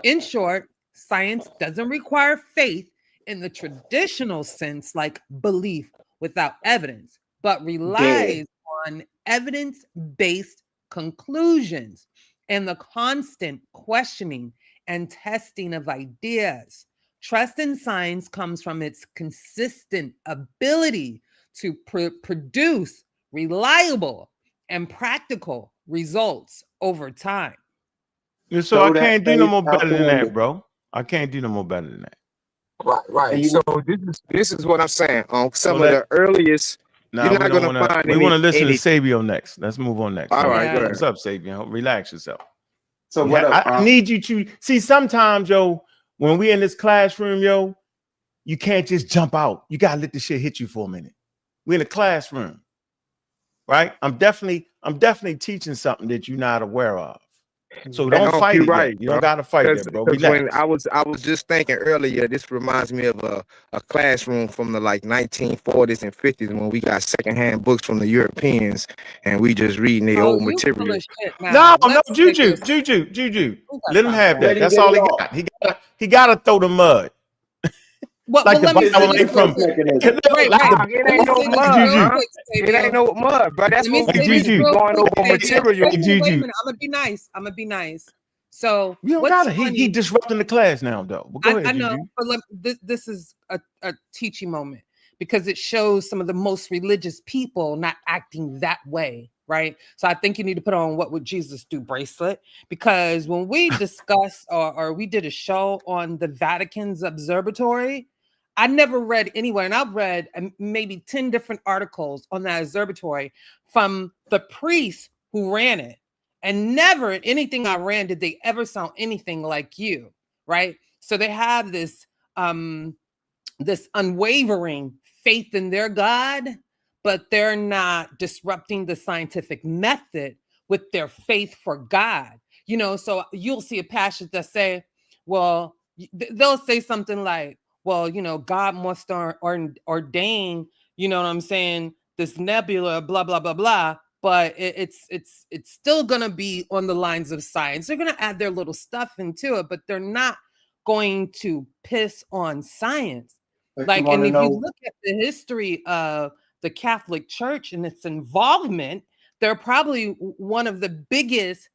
In short, science doesn't require faith in the traditional sense, like belief without evidence, but relies on evidence-based conclusions and the constant questioning and testing of ideas. Trust in science comes from its consistent ability to produce reliable and practical results over time. So I can't do no more better than that, bro. I can't do no more better than that. Right. So this is what I'm saying. On some of the earliest, you're not going to find. We want to listen to Sabio next. Let's move on next. All right, what's up, Sabio? Relax yourself. So what I need you to see. Sometimes, yo, when we in this classroom, yo, you can't just jump out. You gotta let the shit hit you for a minute. We're in a classroom, right? I'm definitely teaching something that you're not aware of. So don't fight you're it right, yet. You don't gotta fight that, bro. Because when Relax. I was just thinking earlier, this reminds me of a classroom from the like 1940s and 50s when we got secondhand books from the Europeans and we just reading the old You full material. of shit No, now. no, Let's take this. Juju. We gotta Let him stop have that. that. That's all he got. He gotta throw the mud. Well, Like the let me say Bible this ain't real from. quick. Right, Like right. the It Let ain't me no say this mud, real Juju. quick, It Sabio. ain't no mud, bro. That's Let me what say we this Juju. real going quick, over Sabio. material. Wait a minute. Juju. I'm gonna be nice. So You don't what's gotta. funny? He disrupting the class now, though. But go I ahead, know, Juju. but this is a teaching moment because it shows some of the most religious people not acting that way, right? So I think you need to put on What Would Jesus Do bracelet, because when we discussed or we did a show on the Vatican's observatory, I never read anywhere, and I've read maybe 10 different articles on that observatory from the priests who ran it. And never in anything I ran did they ever sound anything like you, right? So they have this this unwavering faith in their God, but they're not disrupting the scientific method with their faith for God. You know, so you'll see a passage that say, well, they'll say something like, well, you know, God must ordain, you know what I'm saying, this nebula, blah, blah, blah, blah. But it's still gonna be on the lines of science. They're gonna add their little stuff into it, but they're not going to piss on science. Like, and if you look at the history of the Catholic Church and its involvement, they're probably one of the biggest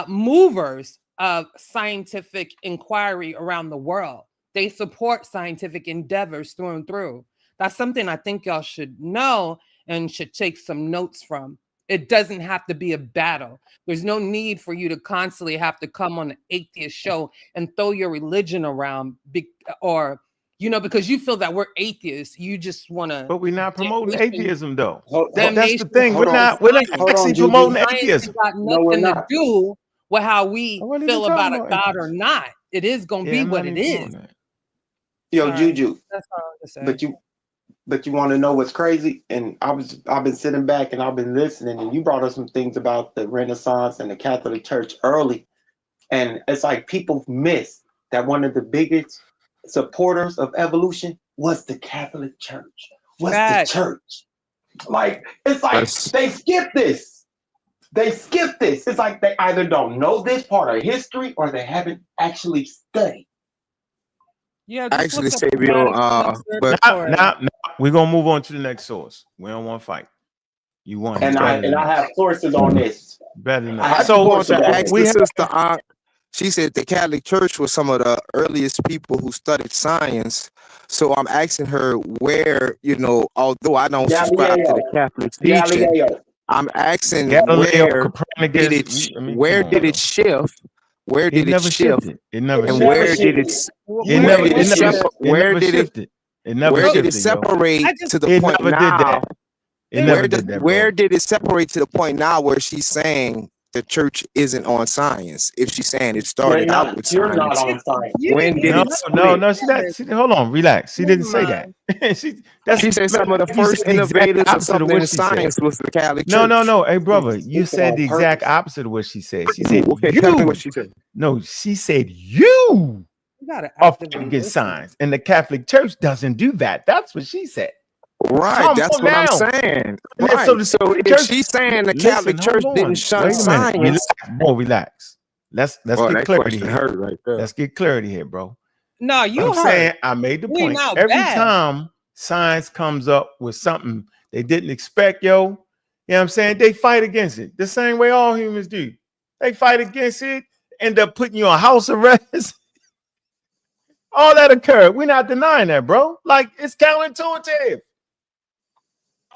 movers of scientific inquiry around the world. They support scientific endeavors through and through. That's something I think y'all should know and should take some notes from. It doesn't have to be a battle. There's no need for you to constantly have to come on an atheist show and throw your religion around, or, you know, because you feel that we're atheists. You just want to. But we're not promoting atheism, though. That's That's the thing. We're not actually promoting atheism. Got nothing to do with how we I wasn't even feel about talking a about God or atheism. not. It is going to Yeah, be I'm what not it even is. doing that. Yo, Sorry. Juju. That's all I have to say. But you want to know what's crazy? And I've been sitting back and I've been listening, and you brought up some things about the Renaissance and the Catholic Church early. And it's like people miss that one of the biggest supporters of evolution was the Catholic Church, was the church. Like, it's like they skip this. They skip this. It's like they either don't know this part of history or they haven't actually studied. Yeah, Actually, Sabio, but now we're gonna move on to the next source. We don't want to fight. You won. And I have sources on this. Better than I that. just want to ask the sister Ankh. She said the Catholic Church was some of the earliest people who studied science. So I'm asking her where, you know, although I don't subscribe to the Catholic teaching, I'm asking where did it shift? Where did it shift? It never and shifted. where did it? It never shifted. Where did it separate to the point now? Where did it separate to the point now where she's saying the church isn't on science? If she's saying it started out with you're science, not on science. When did it split? No. Hold on, relax. She didn't say that. She said some of the first innovators of something in science was the Catholic Church. No. Hey, brother, you said the exact opposite of what she said. She said, okay, tell me what she said. No, she said you are against science, and the Catholic Church doesn't do that. That's what she said. Right, that's what I'm saying. Right. So if she's saying the Catholic Church didn't shun science, relax. Let's get clarity here. Right there. Let's get clarity here, bro. No, I'm saying I made the point. Every time science comes up with something they didn't expect, you know what I'm saying? They fight against it. The same way all humans do. They fight against it, end up putting you on house arrest. All that occurred. We're not denying that, bro. Like, it's counterintuitive.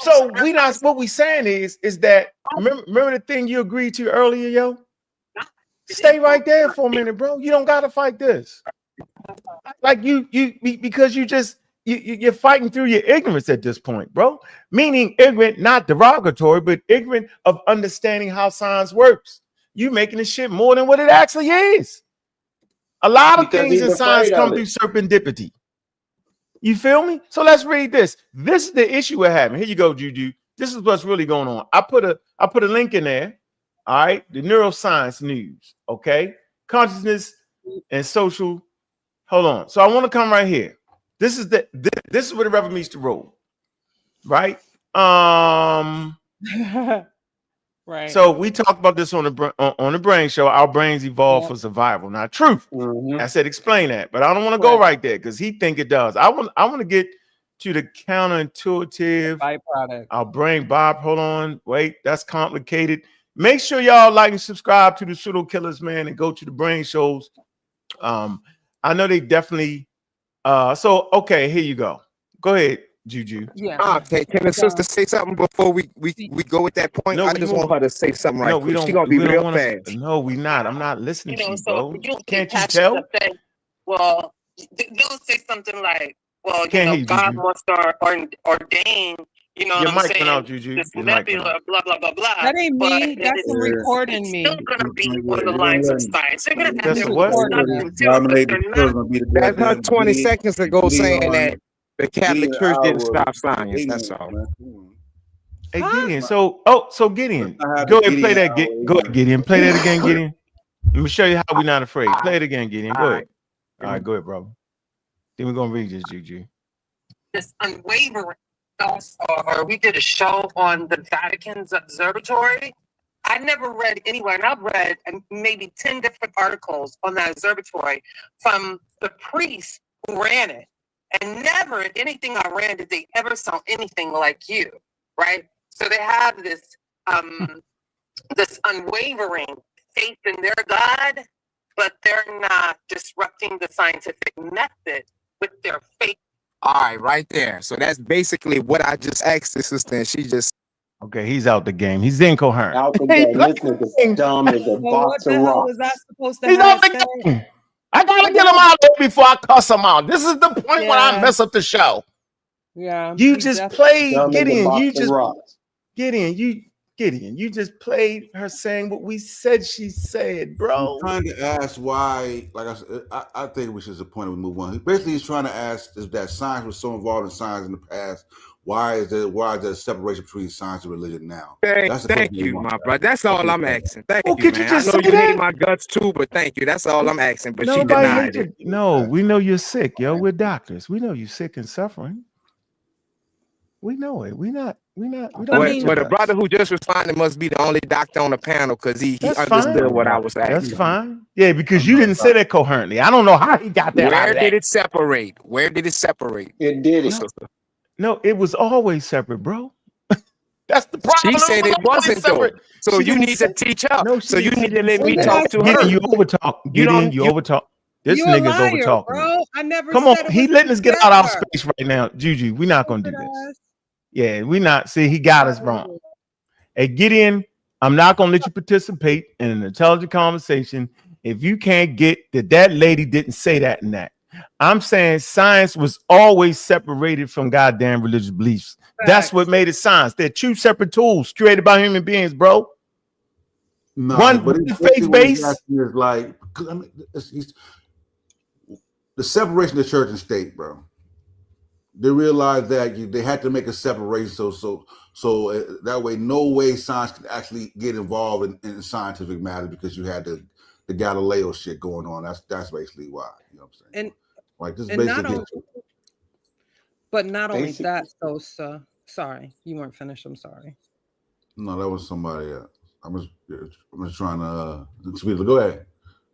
So what we saying is that remember the thing you agreed to earlier, yo? Stay right there for a minute, bro. You don't gotta fight this. Like because you're fighting through your ignorance at this point, bro. Meaning ignorant, not derogatory, but ignorant of understanding how science works. You making this shit more than what it actually is. A lot of things in science come through serendipity. You feel me? So let's read this. This is the issue we're having. Here you go, Juju. This is what's really going on. I put a link in there. All right, the neuroscience news. Okay, consciousness and social. Hold on. So I want to come right here. This is where the rubber meets the road, right? Right. So we talked about this on the brain show. Our brains evolve for survival. Now, truth. I said explain that, but I don't want to go right there because he think it does. I want to get to the counterintuitive byproduct. Our brain, Bob. Hold on, wait, that's complicated. Make sure y'all like and subscribe to the Pseudo Killers, man, and go to the brain shows. I know they definitely. So okay, here you go. Go ahead, Juju. Yeah. Okay, can the sister say something before we go at that point? No, I just want her to say something right quick. She gonna be real fast. No, we not. I'm not listening to you, bro. Can't you Pastor tell? Say, well, they'll say something like, "Well, Can't hear you, God Juju. wants to ordain." You know Your what I'm mic went saying? out, Juju. This Your mic went nebula, out. blah blah blah blah. That ain't but me. That's them recording it's me. still gonna be on the lines of science. They're gonna have That's to what? stop them too, because they're not. That's her 20 seconds ago saying that the Catholic Church didn't stop science. That's all. Hey, Gideon. So Gideon, go ahead and play that. Go ahead, Gideon. Play that again, Gideon. Let me show you how we're not afraid. Play it again, Gideon. Go ahead. All right, go ahead, brother. Then we're gonna read this, Juju. This unwavering. Or we did a show on the Vatican's observatory. I never read anywhere, and I've read maybe 10 different articles on that observatory from the priests who ran it. And never in anything I ran did they ever saw anything like you, right? So they have this this unwavering faith in their God, but they're not disrupting the scientific method with their faith. All right, right there. So that's basically what I just asked the sister, and she just Okay, he's out the game. He's incoherent. Out the game. This nigga's dumb as a Well, box what the of hell rocks. was I supposed to He's have out the said? game. I gotta get him out there before I cuss him out. This is the point when I mess up the show. Yeah. You just played Dumb as a Gideon. box You of just rocks. Gideon. You just played her saying what we said she said, bro. I'm trying to ask why, like I said, I think we should disappoint we move on. Basically, he's trying to ask is that science was so involved in science in the past. Why is there a separation between science and religion now? thank you, my brother. That's all I'm asking. Thank Well, you, could you man. just I know say you that? hate my guts too, but thank you. That's all I'm asking. But she Nobody denied hates it. you. No, we know you're sick, yo. We're doctors. We know you're sick and suffering. We know it. We don't. But the brother who just responded must be the only doctor on the panel because he understood what I was asking. That's fine. Yeah, because you didn't say that coherently. I don't know how he got that. Where did it separate? Where did it separate? It did it. No, it was always separate, bro. That's the problem. She said it wasn't though. So you need to teach her. No, so you need to let me Well, talk to her. Gideon, you overtalk. Gideon, you overtalk. This You a nigga's liar, overtalking. bro. I never Come said on, it he was letting us get out our together. space right now. Juju, we're not gonna do this. Yeah, we not. See, he got us wrong. Hey, Gideon, I'm not gonna let you participate in an intelligent conversation if you can't get that lady didn't say that and that. I'm saying science was always separated from goddamn religious beliefs. That's what made it science. They're two separate tools created by human beings, bro. No, One but faith-based. is like, I mean, it's the separation of church and state, bro. They realized that they had to make a separation, so that way, no way science can actually get involved in scientific matters because you had the Galileo shit going on. That's basically why. You know what I'm saying? And like this, and basic. but not only Basic- that, though, sir. Sorry, you weren't finished. I'm sorry. No, that was somebody else. I'm just trying to go ahead.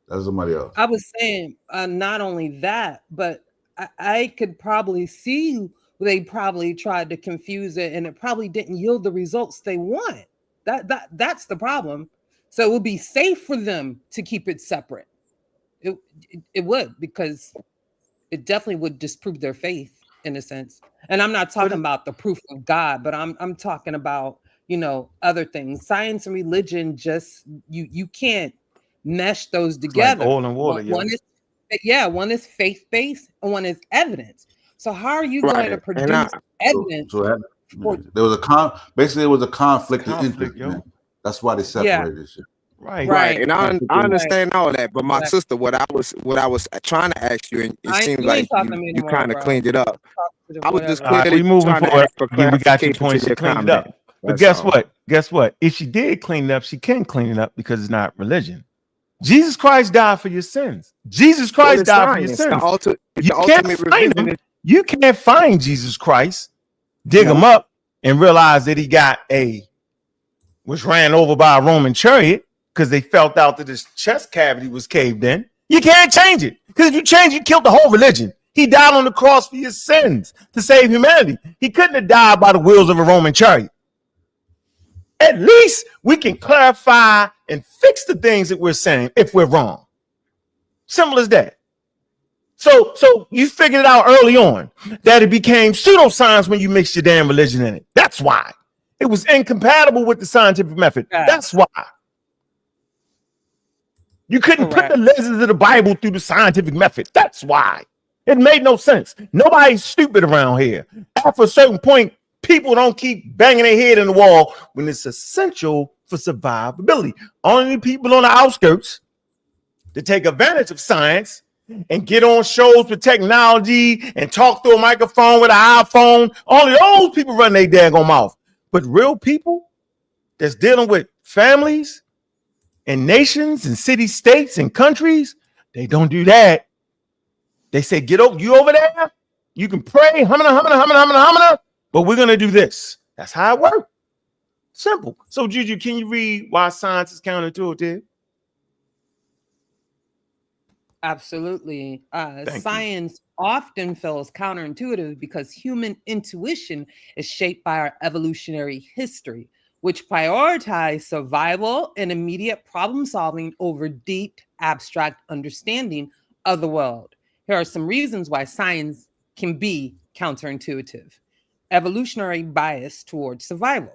That's somebody else. I was saying not only that, but I could probably see they probably tried to confuse it, and it probably didn't yield the results they want. That's the problem. So it would be safe for them to keep it separate. It would, because it definitely would disprove their faith in a sense. And I'm not talking about the proof of God, but I'm talking about, other things. Science and religion, just you can't mesh those together. Like oil and water, one is faith-based and one is evidence. So how are you going to produce evidence? There was a conflict of interest. Yo. That's why they separated this shit. Right. Right. And I understand all that, but my Right. sister, what I was trying to ask you, and it seems You ain't like talking to me you anymore, kind of bro. cleaned it up. I was just All right, clearly we moving trying to forward. ask for Again, we got your clarification point. to She your cleaned it comment. up. But That's guess all. what? Guess what? If she did clean it up, she can clean it up because it's not religion. Jesus Christ died for your sins. Jesus Well, Christ it's died for your science. sins. The You can't ultimate find him. revision is You can't find Jesus Christ, dig No. him up, and realize that he was ran over by a Roman chariot because they felt out that his chest cavity was caved in. You can't change it, because if you change, you killed the whole religion. He died on the cross for your sins to save humanity. He couldn't have died by the wheels of a Roman chariot. At least we can clarify and fix the things that we're saying if we're wrong. Simple as that. So you figured it out early on that it became pseudoscience when you mixed your damn religion in it. That's why. It was incompatible with the scientific method. That's why. You couldn't put the lenses of the Bible through the scientific method. That's why. It made no sense. Nobody's stupid around here. After a certain point, people don't keep banging their head in the wall when it's essential for survivability. Only people on the outskirts to take advantage of science and get on shows with technology and talk through a microphone with an iPhone, only those people run their daggone mouth. But real people that's dealing with families and nations and city states and countries, they don't do that. They say, get over, you over there, you can pray, humana, but we're going to do this. That's how it works. Simple. So, Juju, can you read why science is counterintuitive? Absolutely. Science often feels counterintuitive because human intuition is shaped by our evolutionary history, which prioritize survival and immediate problem solving over deep, abstract understanding of the world. Here are some reasons why science can be counterintuitive. Evolutionary bias towards survival.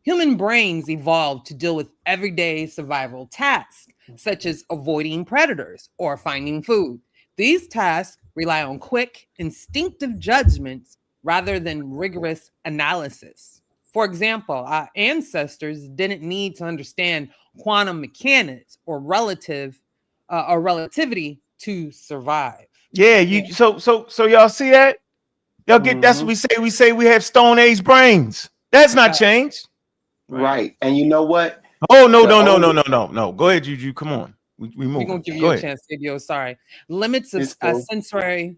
Human brains evolved to deal with everyday survival tasks, such as avoiding predators or finding food. These tasks rely on quick, instinctive judgments rather than rigorous analysis. For example, our ancestors didn't need to understand quantum mechanics or relativity to survive. Yeah, so y'all see that? Y'all get that's what we say we have Stone Age brains. That's not changed. Right. And you know what? Oh, no. Go ahead, Juju. Come on. We move. We're gonna give you a chance, Fabio. Sorry. Limits of sensory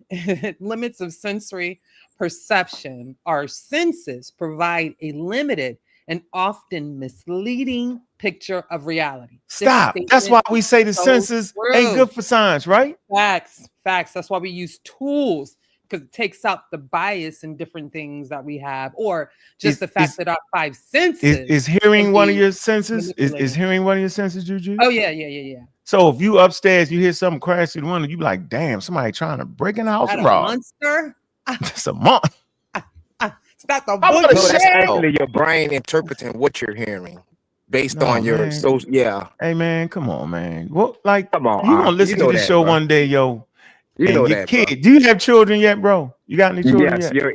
limits of sensory perception. Our senses provide a limited and often misleading picture of reality. Stop. That's why we say the senses ain't good for science, right? Facts. That's why we use tools, because it takes out the bias in different things that we have, or just the fact that our five senses is hearing one of your senses. Is hearing one of your senses, Juju? Oh yeah. So if you upstairs, you hear something crash through the window, you be like, damn, somebody trying to break in the house and rob. Monster? It's a monster. It's not the no, that's actually your brain interpreting what you're hearing based on your Hey man, come on, man. Well, like, come on, you gonna listen to this show one day, yo. You know your that, kid. bro. Do you have children yet, bro? You got any children yet? Your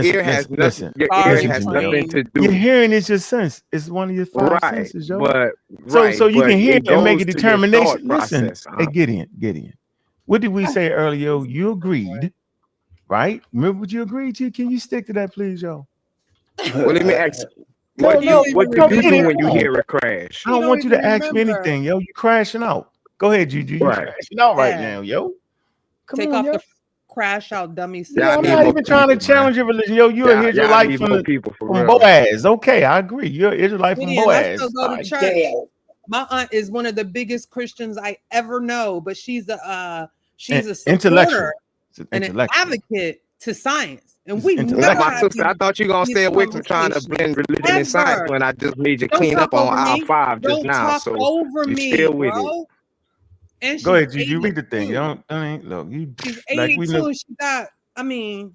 ear has nothing. Your ear has nothing to do. Your hearing is your sense. It's one of your five senses, yo. But so you can hear and make a determination. Listen, hey, Gideon. What did we say earlier? You agreed, right? Remember what you agreed to? Can you stick to that, please, yo? Well, let me ask you. What do you do when you hear a crash? I don't want you to ask me anything, yo. You crashing out. Go ahead, Juju. You crashing out right now, yo. Take off the crash out dummy. I'm not even trying to challenge your religion, yo. You're an Israelite from Boaz. Okay, I agree. You're an Israelite from Boaz. I still go to church. My aunt is one of the biggest Christians I ever know, but she's a supporter and an advocate to science. And we never my sister, I thought you were gonna stay away from trying to blend religion and science when I just made you clean up on aisle 5 just now. So you still with it. And go ahead, you read the thing. Look, you she's 82. She got,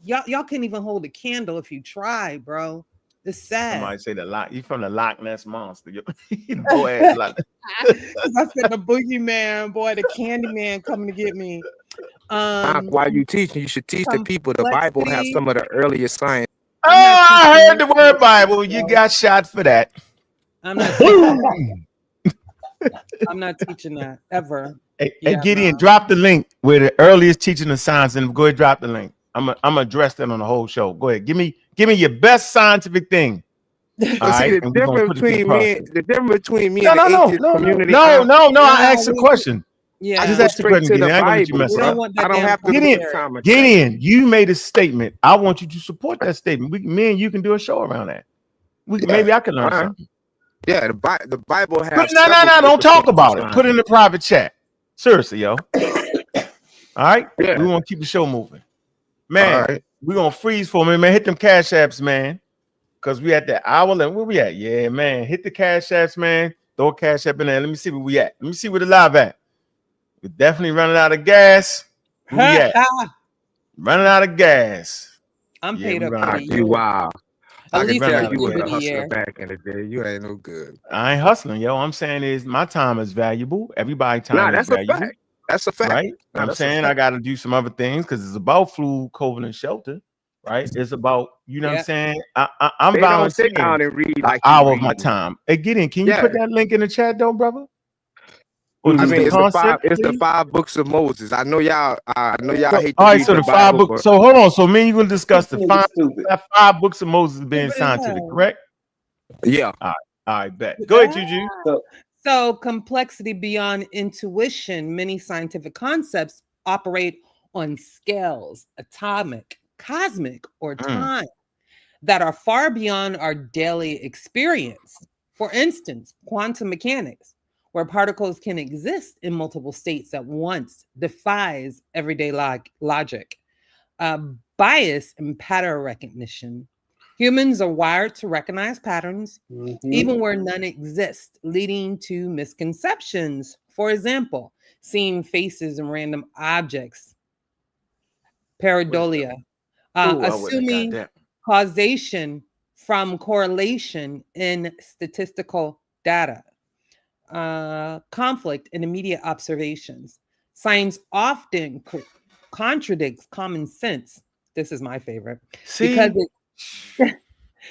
y'all can't even hold a candle if you try, bro. It's sad. Somebody say you from the Loch Ness monster. Go ahead. I said the boogeyman, boy, the candy man coming to get me. While you teaching, you should teach the people the Bible have some of the earliest science. Oh, I heard the word Bible. You got shot for that. I'm not I'm not teaching that ever. Hey, Yeah, Gideon, drop the link where the earliest teaching of science, and go ahead, drop the link. I'm gonna address that on the whole show. Go ahead, give me your best scientific thing. All But see, right, and we're gonna put it to the process. the difference between me No, and the no, no, atheist no, community, no. I Yeah, asked a we- question. I Yeah. just go asked a straight question, to the Gideon. I ain't gonna let you Bible, mess We it don't up. want that I don't damn have to look Gideon, at time. Gideon, you made a statement. I want you to support that statement. Me and you can do a show around that. Maybe I can learn Alright. something. Yeah, the Bible But has no. several Don't talk different about it. signs. Put it in the private chat. Seriously, yo. All right. Yeah. We want to keep the show moving. Man, All right. we're gonna freeze for a minute, man. Hit them cash apps, man. Cause we at the hour and where we at? Yeah, man. Hit the cash apps, man. Throw a cash app in there. Let me see where we at. Let me see where the live at. We're definitely running out of gas. Where we at? Running out of gas. I'm Yeah, paid we up running for out the of year. You wow. At I can least run tell out at of you the was end a of the hustler year. back in the day. You ain't no good. I ain't hustling, yo. I'm saying is my time is valuable. Everybody's time Nah, is that's a valuable, fact. That's a fact. right? Nah, I'm that's a saying fact. I got to do some other things because it's about food, COVID, and shelter, right? It's about, you know what I'm Yeah. saying? I'm They don't volunteering sit down and read an like you hour of my read. time. Hey, Gideon, can you Yeah. put that link in the chat, though, brother? Or I just mean, the it's concept, the please? 5 books of Moses. I know y'all So, hate to all right, read so the the 5 Bible, books. but So hold on. So me and you gonna discuss the This nigga's stupid. 5 books of Moses being Stupid as scientific, hell. correct? yeah. All right, bet. Go ahead, Juju. So, complexity beyond intuition, many scientific concepts operate on scales, atomic, cosmic, or time, that are far beyond our daily experience. For instance, quantum mechanics, where particles can exist in multiple states at once, defies everyday logic. Bias in pattern recognition. Humans are wired to recognize patterns, even where none exist, leading to misconceptions. For example, seeing faces in random objects, pareidolia, Ooh, I wouldn't have got assuming that. causation from correlation in statistical data, conflict in immediate observations. Science often contradicts common sense. This is my favorite because See?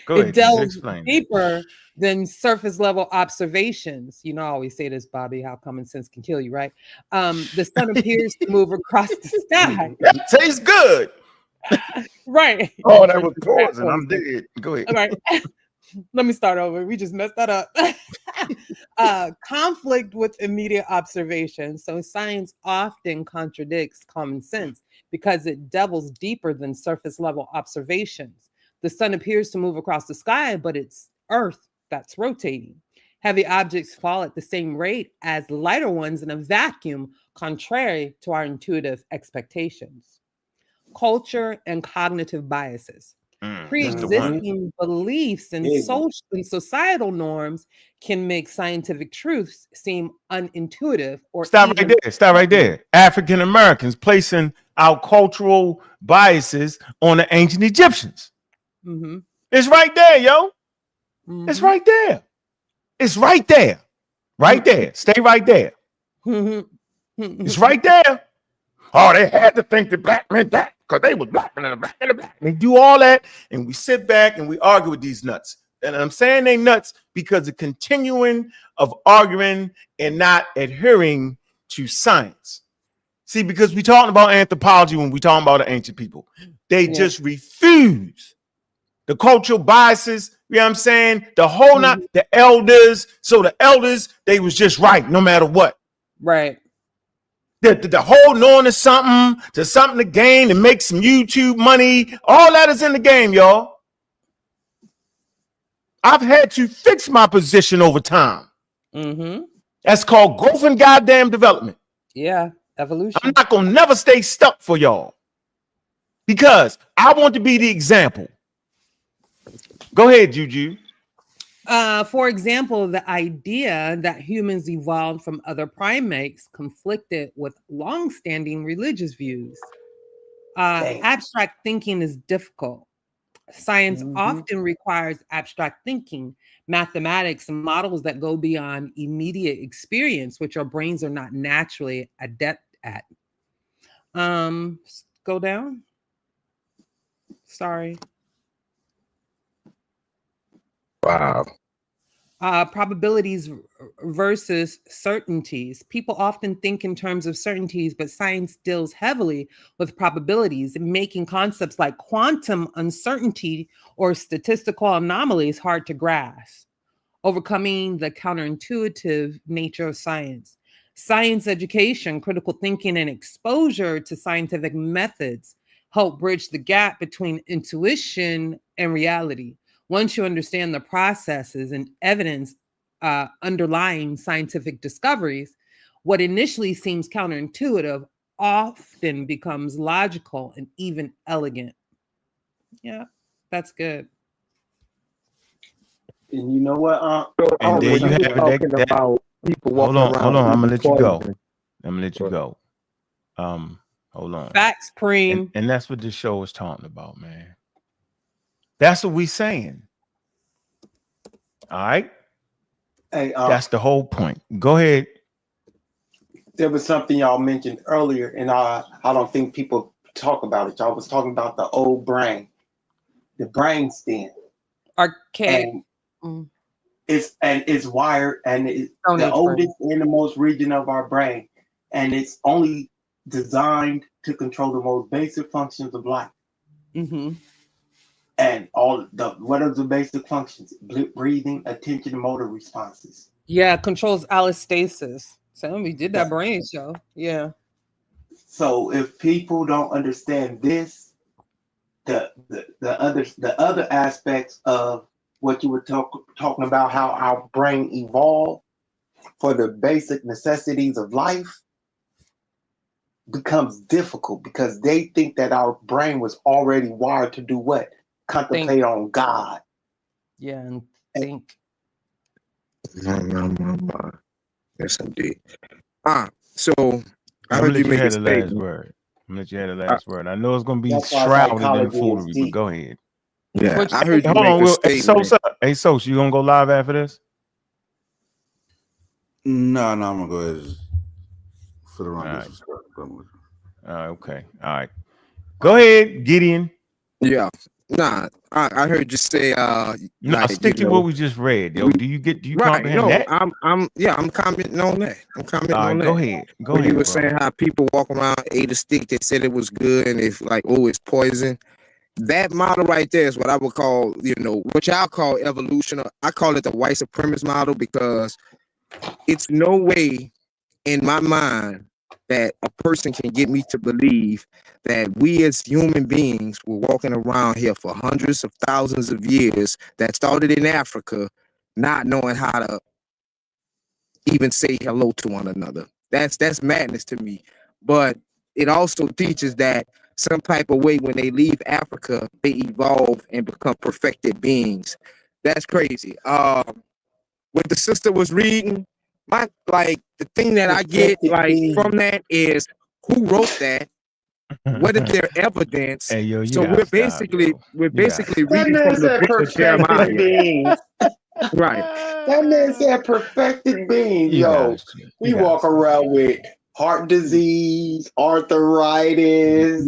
Go it ahead, Juju, delves explain. deeper than surface level observations. You know, I always say this, Bobby, how common sense can kill you, right? The sun appears to move across the sky. That tastes good. Right. Oh, that was poison. I'm dead. Go ahead. All right. Let me start over. We just messed that up. Conflict with immediate observation. So science often contradicts common sense because it delves deeper than surface level observations. The sun appears to move across the sky, but it's Earth that's rotating. Heavy objects fall at the same rate as lighter ones in a vacuum, contrary to our intuitive expectations. Culture and cognitive biases. That's the one. Pre-existing beliefs and social and societal norms can make scientific truths seem unintuitive or Stop even right there. Stop right there. African Americans placing our cultural biases on the ancient Egyptians. Mhm, It's right there, yo. It's mhm, right there. It's right there. Right there. Stay right there. mhm, It's right there. Oh, they had to think that black meant that because they was black and black and black. They do all that, and we sit back and we argue with these nuts. And I'm saying they nuts because the continuing of arguing and not adhering to science. See, because we talking about anthropology when we talking about the ancient people. They Yeah. just refuse the cultural biases, you know what I'm saying? The whole not the elders. So the elders, they was just right no matter what. Right. The whole knowing of something to gain and make some YouTube money, all that is in the game, y'all. I've had to fix my position over time. Mm-hmm. That's called growth and goddamn development. Yeah. Evolution. I'm not gonna never stay stuck for y'all because I want to be the example. Go ahead, Juju. For example, the idea that humans evolved from other primates conflicted with long-standing religious views. Abstract thinking is difficult. Science often requires abstract thinking, mathematics, and models that go beyond immediate experience, which our brains are not naturally adept at. Go down. Sorry. Wow. Probabilities versus certainties. People often think in terms of certainties, but science deals heavily with probabilities, making concepts like quantum uncertainty or statistical anomalies hard to grasp. Overcoming the counterintuitive nature of science. Science education, critical thinking, and exposure to scientific methods help bridge the gap between intuition and reality. Once you understand the processes and evidence underlying scientific discoveries, what initially seems counterintuitive often becomes logical and even elegant. Yeah, that's good. And you know what? So, And there when you you have were it. talking about people Hold walking on. around I'm gonna eating let you go. poison. I'm gonna let you go. Hold on. Facts, Preem. And that's what this show is talking about, man. That's what we saying. All right. Hey, That's the whole point. Go ahead. there was something y'all mentioned earlier, and I don't think people talk about it. Y'all was talking about the old brain, the brain stem, Archaic. and it's wired, and it's Stone the Age oldest innermost region of our brain, and it's only designed to control the most basic functions of life. Mm-hmm. And what are the basic functions? Breathing, attention, and motor responses. Yeah, controls allostasis. So we did that brain show. Yeah. So if people don't understand this, the other aspects of what you were talking about, how our brain evolved for the basic necessities of life, becomes difficult because they think that our brain was already wired to do what? Contemplate on God. Yeah, and think. Yes, indeed. So I I'm heard gonna you let you make a have the last statement. word. I'm gonna let you have the last word. I know it's gonna be That's why shrouded in psychology is foolery, but deep. go ahead. Yeah, Which- I heard you Hold make on, a Will. Hey, statement. so you gonna go live after this? No, I'm gonna go ahead and sit around All this. Okay. All right. Go ahead, Gideon. Yeah. Nah, I heard you say No, like, stick to what we just read, yo. Do you right. comprehend No, that? I'm commenting on that. I'm commenting All right, on go that. ahead. Go When ahead, you were bro. saying how people walk around, ate a stick, they said it was good, and it's like, oh, it's poison. That model right there is what I would call, what y'all call evolution. I call it the white supremacist model because it's no way in my mind that a person can get me to believe that we as human beings were walking around here for hundreds of thousands of years that started in Africa, not knowing how to even say hello to one another. That's madness to me. But it also teaches that some type of way when they leave Africa, they evolve and become perfected beings. That's crazy. What the sister was reading, the thing that I get from that is who wrote that? What is their evidence? Hey, yo, you So gotta we're stop, yo. basically You gotta reading from the book of Jeremiah. beings. Right. That man said perfected beings. You Yo, guys, we walk around with heart disease, arthritis,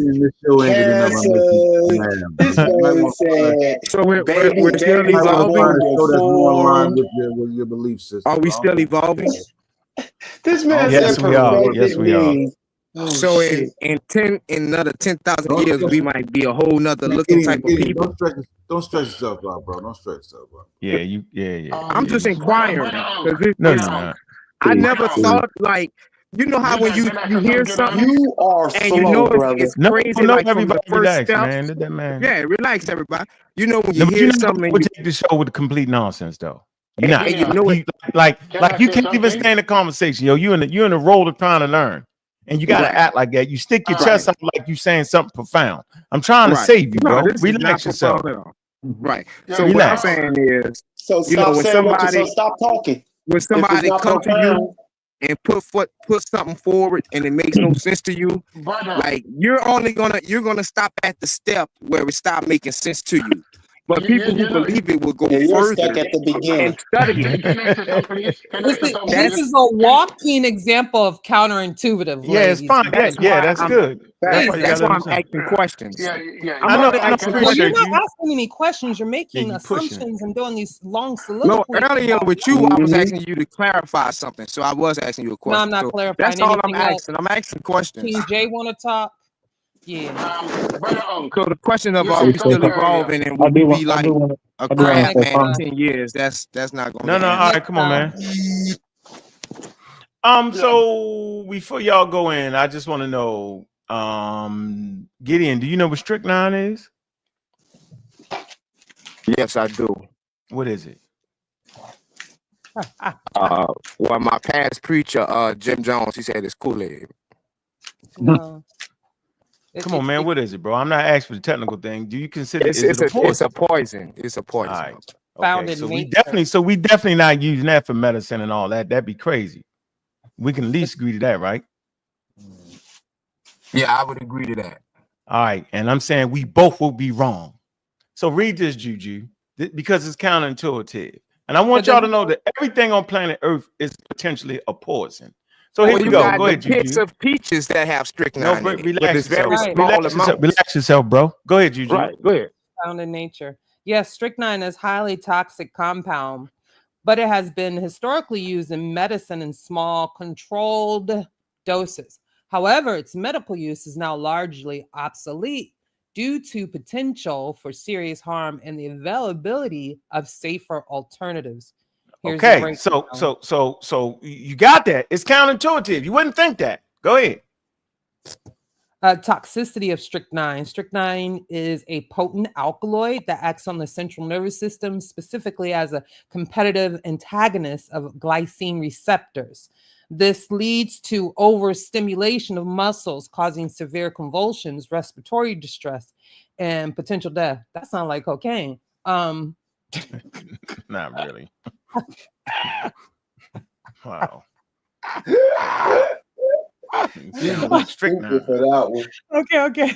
cancer. This man said, So we're babies still are evolving. born deformed. with your belief system. Are we still evolving? This man Yes, said we are. perfected Yes, we are. beings. Oh, So shit. in another 10,000 years, we might be a whole nother looking type of people. Don't stress yourself out, bro. Don't stress yourself out. Yeah, yeah. I'm just inquiring. No, you're not. I never thought you know how when you hear something You are and you slow, know brother. it's crazy, No, like from everybody the first relax, step. man. Let that man. Yeah, relax, everybody. You know when No, you but hear you're not something, gonna take the show with the complete nonsense, though. You're not. and you know it. Like Can I you say can't even something? stay in the conversation, yo. You're in the role of trying to learn, and you gotta Right. act like that. You stick your Right. chest out like you saying something profound. I'm trying to Right. save you, No, bro. this is not Relax yourself. profound at all. Right. Yeah, So what I'm relax. saying is, So you know, stop when saying what you somebody so stop talking. when If it's somebody not come to you profound, and put something forward and it makes no sense to you, brother. like you're gonna stop at the step where it stop making sense to you. But You- people you who know- believe it will go yeah, you're further stuck at the beginning. and study it. Can I say something, please? Can I say something, This please? is a walking example of counterintuitive. Yeah, it's ladies. fine. That's Yeah, why that's I'm good. Please, why you That's gotta why let I'm him asking questions. Yeah, yeah. I'm I know, only I asking well, you're appreciate questions. not you. asking any questions. You're making You pushing it. assumptions and doing these long No, soliloquies. earlier with you, I was asking you to clarify something. So I was asking you a No, question. I'm not So clarifying that's all I'm anything else. asking. I'm asking questions. King J want to talk? Yeah. Brother Unc, So the question of you are said we still something earlier. evolving and will we be like a Found crab it. man in 10 years? That's not gonna No, be all answered. right, come on, man. Yeah. So before y'all go in, I just want to know, Gideon, do you know what strychnine is? Yes, I do. What is it? Well, my past preacher, Jim Jones, he said it's Kool-Aid. No. Come on, man. What is it, bro? I'm not asking for the technical thing. Do you consider It's is it a poison? it's a poison. It's a All poison. right. Found Okay. in So we nature. definitely not using that for medicine and all that. That'd be crazy. We can at least agree to that, right? Yeah, I would agree to that. All right. And I'm saying we both will be wrong. So read this, Juju, because it's counterintuitive. And I want y'all to know that everything on planet Earth is potentially a poison. So here Well, we you go. got Go the ahead, pits Juju. of peaches that have No, strychnine but in it, but relax it's very yourself. small amounts. Relax yourself, bro. Go ahead, Juju. Right, go ahead. Found in nature. Yes, strychnine is highly toxic compound, but it has been historically used in medicine in small, controlled doses. However, its medical use is now largely obsolete due to potential for serious harm and the availability of safer alternatives. Here's the Okay, breakdown. so you got that. It's counterintuitive. You wouldn't think that. Go ahead. Toxicity of strychnine. Strychnine is a potent alkaloid that acts on the central nervous system, specifically as a competitive antagonist of glycine receptors. This leads to overstimulation of muscles, causing severe convulsions, respiratory distress, and potential death. That sounds like cocaine. Not really. Wow. Sound like strychnine. For that one. Okay.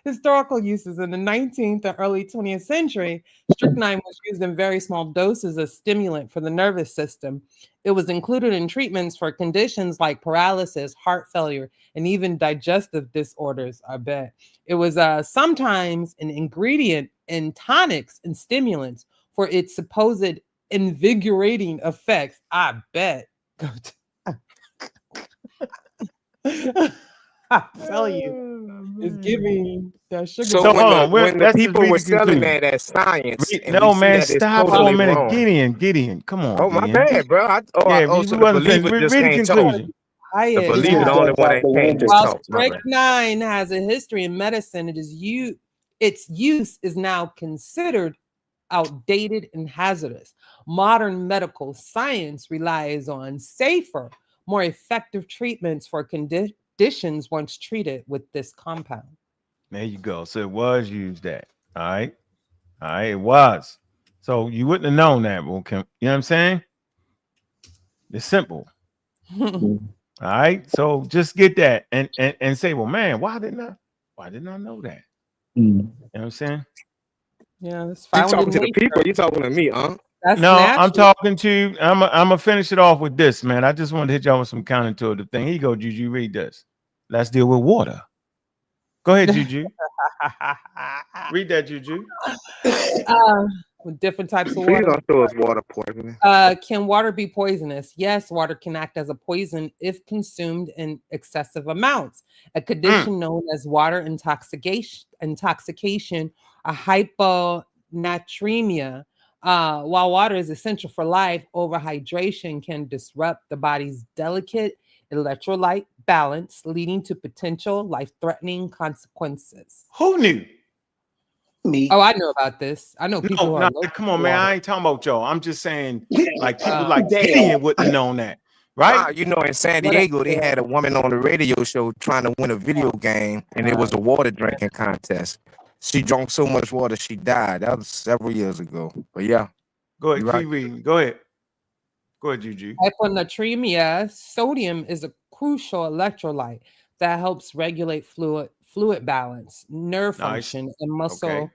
Historical uses in the 19th and early 20th century, strychnine was used in very small doses as stimulant for the nervous system. It was included in treatments for conditions like paralysis, heart failure, and even digestive disorders, I bet. It was sometimes an ingredient in tonics and stimulants for its supposed invigorating effects, I bet. I tell you, it's giving that sugar. So So when hold the on, when the let's just people read were the selling conclusion. that as science, and No, we see man, that it's stop for a totally minute. wrong. Gideon. Come on, Oh, my Gideon. bad, bro. Yeah, So we the wasn't finished. believer just Read the can't talk. conclusion. The Hiya, believer, yeah. the only one that can't just While talk. My bad. strychnine has a history in medicine, its use is now considered outdated and hazardous. Modern medical science relies on safer, more effective treatments for conditions once treated with this compound. There you go. So it was used that. All right. It was. So you wouldn't have known that. Okay. You know what I'm saying? It's simple. All right. So just get that and say, well, man, why didn't I know that? You know what I'm saying? Yeah, it's You found talking in to the nature. people? You talking to me, huh? That's No, natural. I'm talking to I'm gonna finish it off with this, man. I just wanted to hit y'all with some counterintuitive thing. Here you go, Juju. Read this. Let's deal with water. Go ahead, Juju. Read that, Juju. With different types of Please water. don't throw us water poisoning. Can water be poisonous? Yes, water can act as a poison if consumed in excessive amounts. A condition known as water intoxication or hyponatremia. While water is essential for life, overhydration can disrupt the body's delicate electrolyte balance, leading to potential life-threatening consequences. Who knew? Me. Oh, I know about this. I know people who are allergic come on, to man. water. I ain't talking about y'all. I'm just saying, like people Damn. like Gideon wouldn't have known that, right? You know, in San What Diego, else? they had a woman on the radio show trying to win a video game, and it was a water drinking contest. She drank so much water, she died. That was several years ago. But yeah, Go ahead, you're right. keep reading. Go ahead, Juju. Hyponatremia, sodium is a crucial electrolyte that helps regulate fluid balance, nerve Nice. function, and muscle Okay.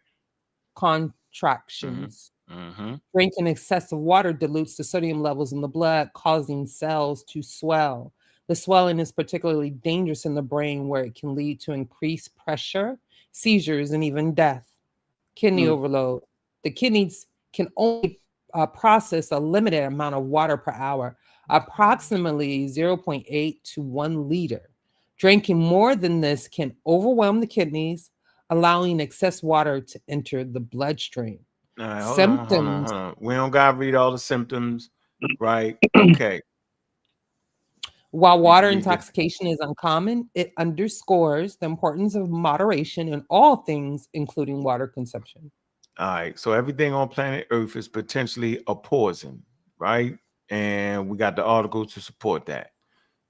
contractions. Mm-hmm. Drinking excessive water dilutes the sodium levels in the blood, causing cells to swell. The The swelling is particularly dangerous in the brain, where it can lead to increased pressure, seizures, and even death. Kidney overload. The kidneys can only process a limited amount of water per hour, approximately 0.8 to 1 liter. Drinking more than this can overwhelm the kidneys, allowing excess water to enter the bloodstream. All right, hold on. We don't gotta read all the symptoms, right? Okay. While water intoxication is uncommon, it underscores the importance of moderation in all things, including water consumption. All right, so everything on planet Earth is potentially a poison, right? And we got the article to support that.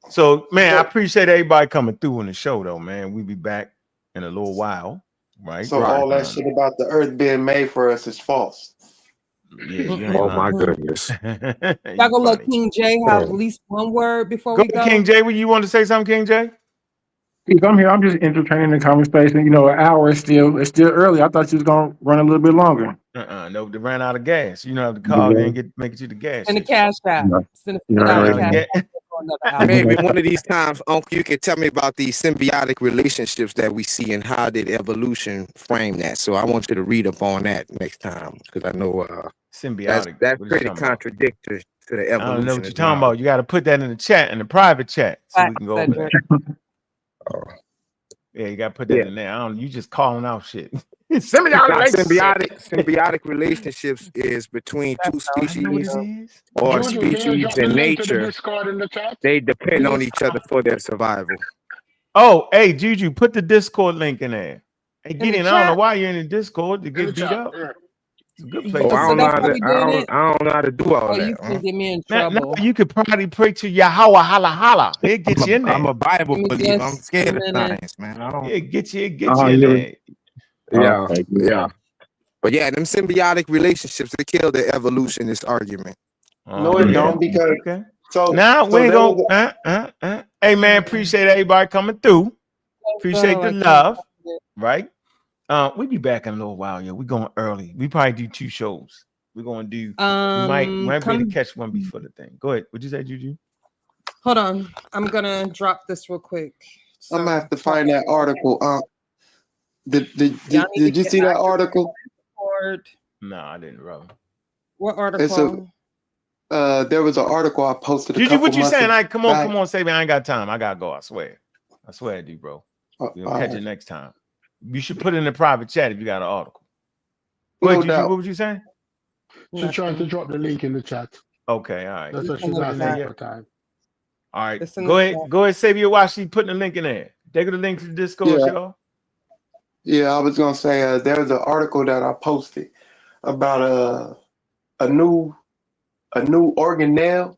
So, man, I appreciate everybody coming through on the show, though, man. We'll be back in a little while, right? So all that shit about the Earth being made for us is false. Yeah. Oh my goodness. I gonna let King J have at least one word before we go. King J, you want to say something, King J? I'm here. I'm just entertaining the conversation. You know, an hour is still early. I thought you was gonna run a little bit longer. No, they ran out of gas. You know, the car didn't make it to the gas. And the cash app. Maybe one of these times, Uncle, you can tell me about these symbiotic relationships that we see and how did evolution frame that. So I want you to read up on that next time, because I know symbiotic. That's pretty contradictory to the evolution. I don't know what you're talking about. You got to put that in the chat, in the private chat, so we can go over that. Yeah, you got to put that in there. You just calling out shit. Symbiotic relationships is between two species or species in nature. They depend on each other for their survival. Oh, hey, Juju, put the Discord link in there. Hey, Gideon, I don't know why you're in the Discord to get beat up. It's a good place. I don't know how to do all that. You can get me in trouble. Now you could probably pray to Yahweh, holla, holla. It gets you in there. I'm a Bible believer. I'm scared of science, man. It gets you in there. Yeah. But yeah, them symbiotic relationships, they kill the evolutionist argument. No, it don't, because so now we ain't gonna hey man, appreciate everybody coming through. Appreciate the love, right? We'll be back in a little while, We're going early. We probably do 2 shows. We're gonna do might be able to catch one before the thing. Go ahead. What'd you say, Juju? Hold on. I'm gonna drop this real quick. I'm gonna have to find that article. Did you see that article? No, I didn't, bro. What article? There was an article I posted. Juju, what you saying? Come on, say me. I ain't got time. I gotta go. I swear I do, bro. We'll catch it next time. You should put it in the private chat if you got an article. Wait, Juju, what was you saying? She's trying to drop the link in the chat. Okay, all right. That's what she's asking for time. All right, go ahead, Xavier, while she's putting the link in there. Take the link to the Discord, y'all. Yeah, I was gonna say there was an article that I posted about a new organelle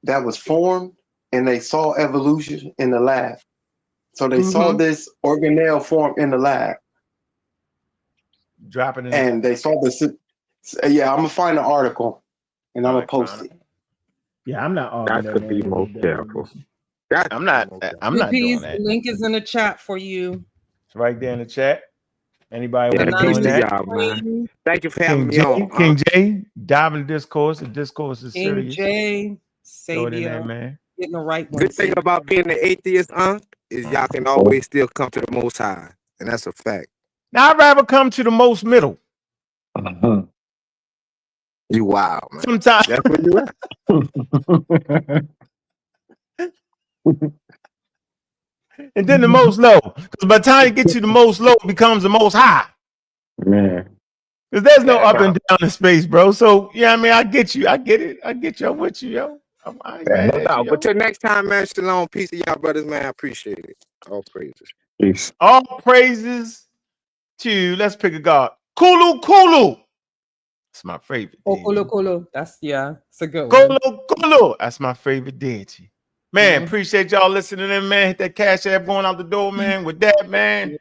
that was formed, and they saw evolution in the lab. So they saw this organelle form in the lab. Dropping it. And they saw this. Yeah, I'm gonna find the article and I'm gonna post it. Yeah, I'm not arguing. That could be most careful. I'm not doing that. The link is in the chat for you. It's right there in the chat. Anybody want to join that? Man. Thank you for having me on. King J, dive in the discourse. The discourse is serious. King J, Savior, man. Getting the right one. Good thing about being an atheist, is y'all can always still come to the Most High, and that's a fact. Now I'd rather come to the most middle. You wild, man. Sometimes that's where you at. And then the most low. Because by the time you get to the most low, it becomes the most high. Man. Because there's no up and down in space, bro. So yeah, I mean, I get you. I get it. I get you. I'm with you, yo. But till next time, man, shalom, peace to y'all brothers, man. I appreciate it. All praises. Peace. All praises to, let's pick a god. Kulu. That's my favorite. Kulu. That's it's a good one. Kulu. That's my favorite deity. Man, appreciate y'all listening in, man. Hit that cash app going out the door, man. With that, man.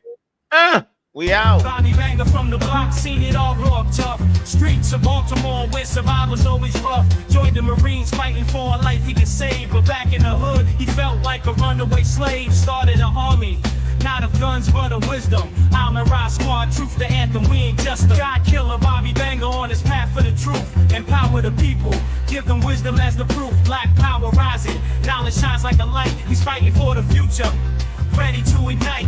We out. Body banger from the block, seen it all raw tough. Streets of Baltimore where survivors always rough. Joined the Marines fighting for a life he could save. But back in the hood, he felt like a runaway slave. Started an army. Not of guns, but of wisdom. I'm a rock squad, truth the anthem, we ain't just a God killer, Bobby Banger on his path for the truth. Empower the people, give them wisdom as the proof. Black power rising, knowledge shines like a light. He's fighting for the future, ready to ignite.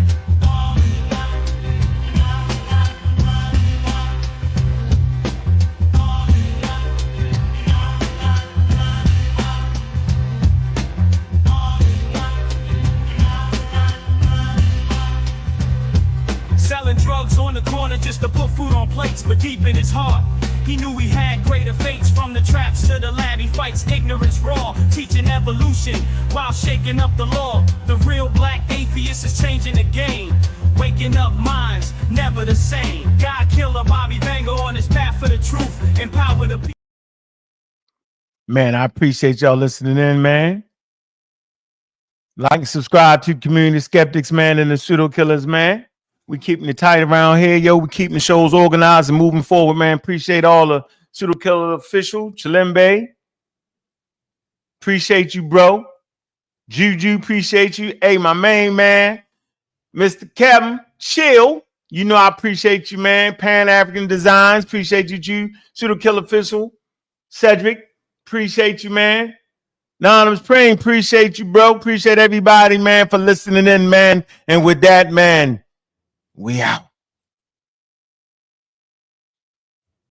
Selling drugs on the corner just to put food on plates, but deep in his heart, he knew he had greater fates. From the traps to the lab, he fights ignorance raw, teaching evolution while shaking up the law. The real black atheist is changing the game, waking up minds, never the same. God killer, Bobby Banger on his path for the truth. Empower the people. Man, I appreciate y'all listening in, man. Like and subscribe to Community Skeptics, man, and the Pseudo Killers, man. We keeping it tight around here, yo. We keeping the shows organized and moving forward, man. Appreciate all the Pseudo Killer official, Chilembe. Appreciate you, bro. Juju, appreciate you. Hey, my main man, Mr. Kevin, chill. You know I appreciate you, man. Pan-African Designs, appreciate you, Ju. Pseudo Killer official, Cedric, appreciate you, man. Anonymous Praying, appreciate you, bro. Appreciate everybody, man, for listening in, man. And with that, man, we out.